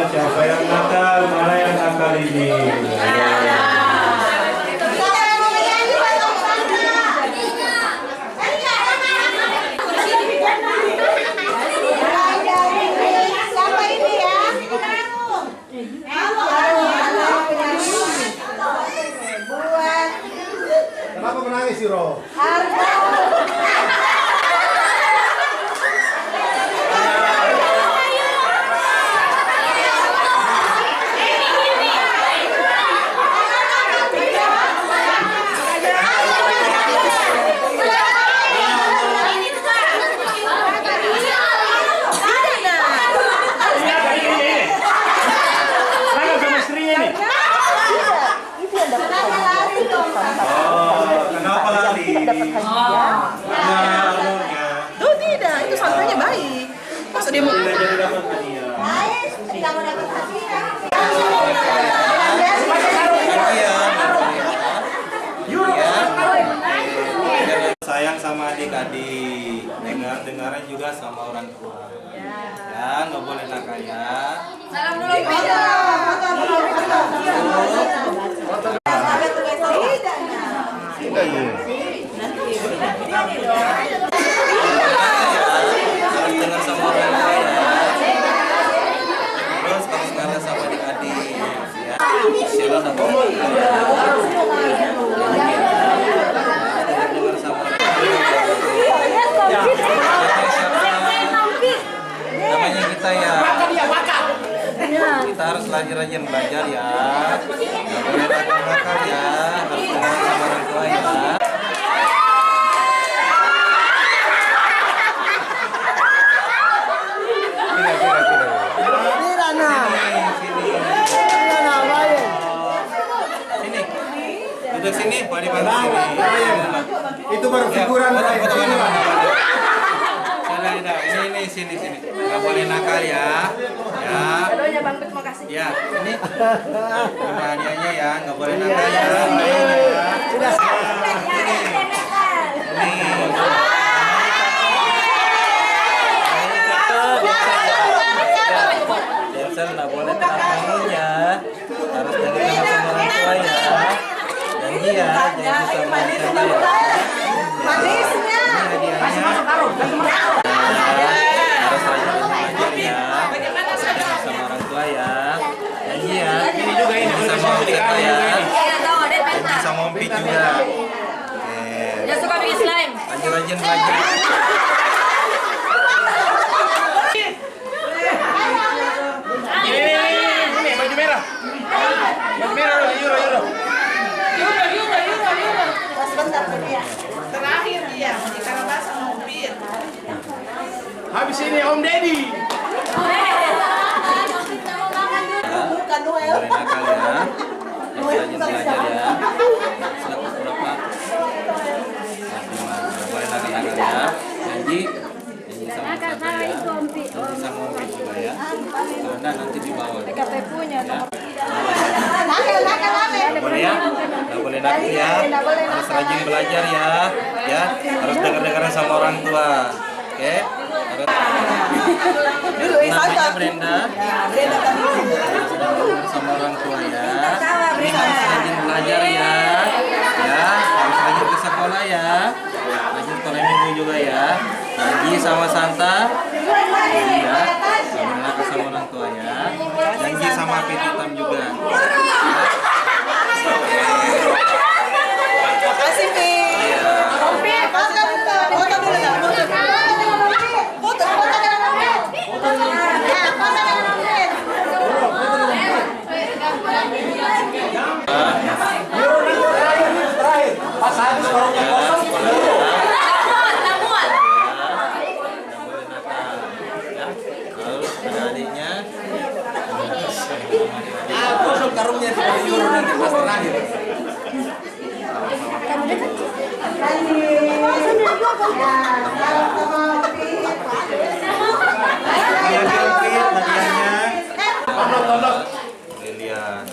Siapa yang nakal, mana yang nakal ini? Kenapa menangis sih, Ro? adik-adik, dengar juga sama orang tua. Ya, nggak boleh nakal ya. Salam dulu Pak. Harus dengar sama orang tua ya. Terus harus ngalah sama adik-adik. Ya. Sila nak namanya kita ya. Kita harus rajin belajar ya. Nggak boleh nakal ya. Harus dengar sama orang tua ya. Duduk sini, Pak di sini. Itu baru figuran Ini sini. Nggak boleh nakal ya. Ya. Adonya Bang Pit, makasih. Ya, ini. Ini hadiahnya ya, nggak boleh nakal ya. Biasa nggak boleh nakal ya. Harus dengar sama orang tua ya. Janji ya, janji sama orang tua ya. Manisnya. Ini hadiahnya. Harus rajin belajar ya. Sama orang tua ya. Janji ya. Ini juga ini sama orang tua ya. Janji sama Om Pit juga. Dia suka bikin slime. Rajin belajar. Ini baju merah. Baju merah Euro. Terakhir dia di Kalabasa mau Pit. Habis ini Om Deddy. Bukan Noel. Boleh nakal ya. Rajin belajar ya. Silakan berapa? Boleh nakal ya. Janji sama kakak ya. Janji sama Om Pit juga ya. Karena nanti dibawa. KTP punya nomor. Boleh ya? Nggak boleh nakal ya. Harus rajin belajar ya. Ya, harus dengar-dengaran sama orang tua. Oke? Namanya Brenda. Sama orang tua ya. Ini harus rajin belajar ya. Ya, harus rajin ke sekolah ya. Rajin sekolah minggu juga ya. Janji sama Santa. Ya, sama orang tua ya. Janji sama Pit Hitam juga. Makasih Pit. Om Pit, foto dulu enggak? Foto dengan Om Pit. Ya, foto dengan Om Pit. Pas habis warungnya kosong. Terus ada adiknya. Kosong karungnya di Euro nanti pas terakhir.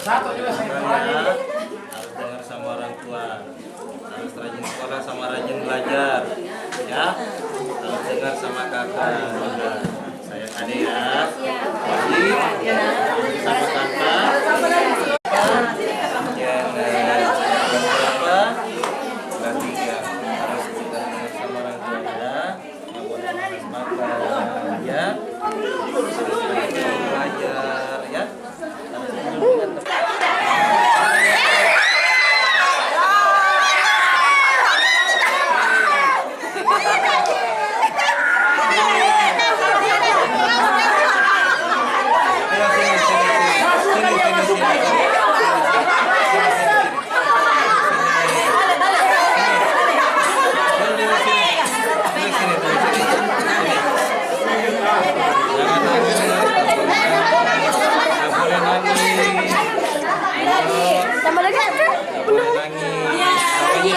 Satu harus dengar sama orang tua, harus rajin sekolah sama rajin belajar, ya. Harus dengar sama kakak juga. Saya adik ya. Jadi sama kakak. Yang berapa? Berarti ya harus kita dengar sama orang tua ya. Nggak boleh makan ya. Harus rajin belajar ya.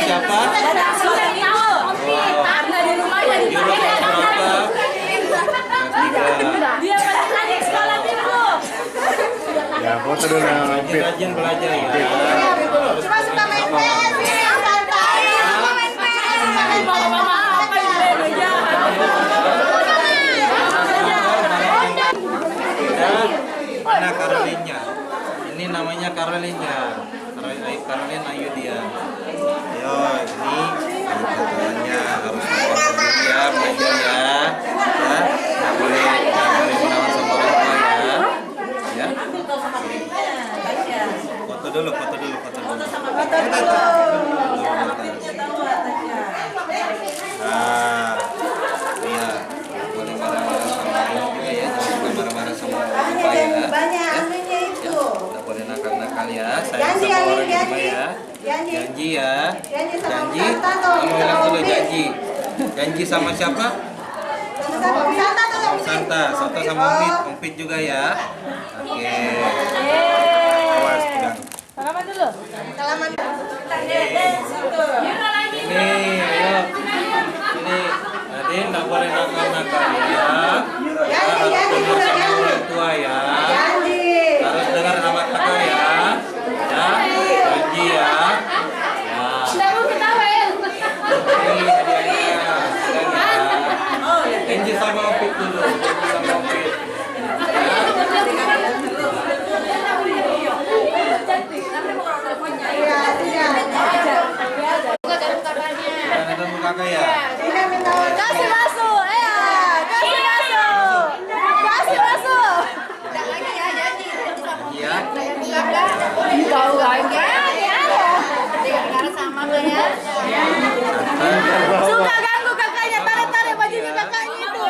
Siapa? Ya, foto dulu yang rajin belajar ya. Cuma suka main PS, santai. Main PS. Caroline-nya. Caroline Ayu dia. Ayo, ini jalannya harus ya, belajar ya. Ya, nggak boleh menawan sama orang tua ya. Ya. Foto dulu. Nah, iya. Boleh marah-marah sama ibu juga ya. Jangan suka marah-marah sama orang tua ya. Banyak anunya itu. Nggak boleh nakal-nakal ya. Sayang sama orang di rumah ya. Janji ya. Janji. Kamu bilang dulu janji. Janji sama siapa? Santa sama Umpit juga ya. Oke. Awas pegang. Salaman dulu. Salaman. Ini, ayo. Ini, Nadine nggak boleh nakal-nakal ya. Harus dengar sama orang tua ya. Harus dengar sama kakak ya. Ya, janji ya. Ini hadiahnya. Janji sama Umpit dulu. Sama Umpit. Kakak ya. Kasih masuk, kasih masuk. Iya. Tahu lagi ya. Sama ya. Suka ganggu kakaknya, tarik bajunya kakaknya itu.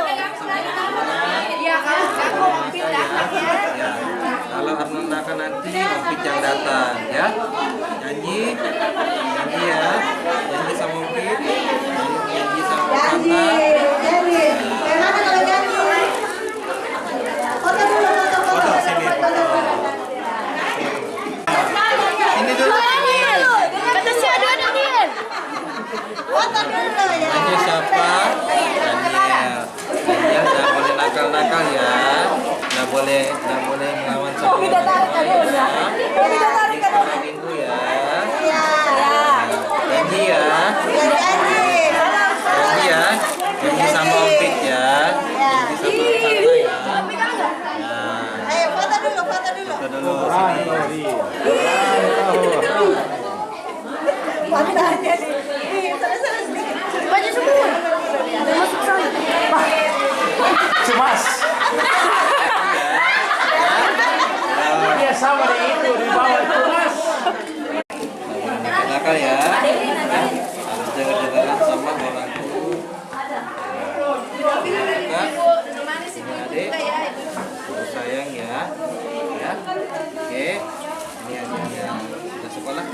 Iya, ganggu Umpit datang ya. Kalau Arnolda akan nanti Umpit yang datang ya. Janji ya. Janji sama Umpit. Janji sama Santa. Bagaimana kalau janji? Foto dulu, foto. Ini dulu. Kata si ada Daniel. Foto dulu ya. Janji siapa? Daniel. Daniel nggak boleh nakal-nakal ya. Nggak boleh melawan sama orang tua ya. Minggu ya. Janji ya. Janji ya. Janji sama Umpit ya. Janji sama Santa ya. Ayo foto dulu. Foto dulu sini. Matanya nih. Baju semua. Masuk sana. Cemas. Dia sama dengan itu di bawah itu mas. Nakal ya. Harus dengar-dengaran sama orang tua. Adik, sayang ya. Ya. Oke. Ini hadiahnya. Kita sekolah.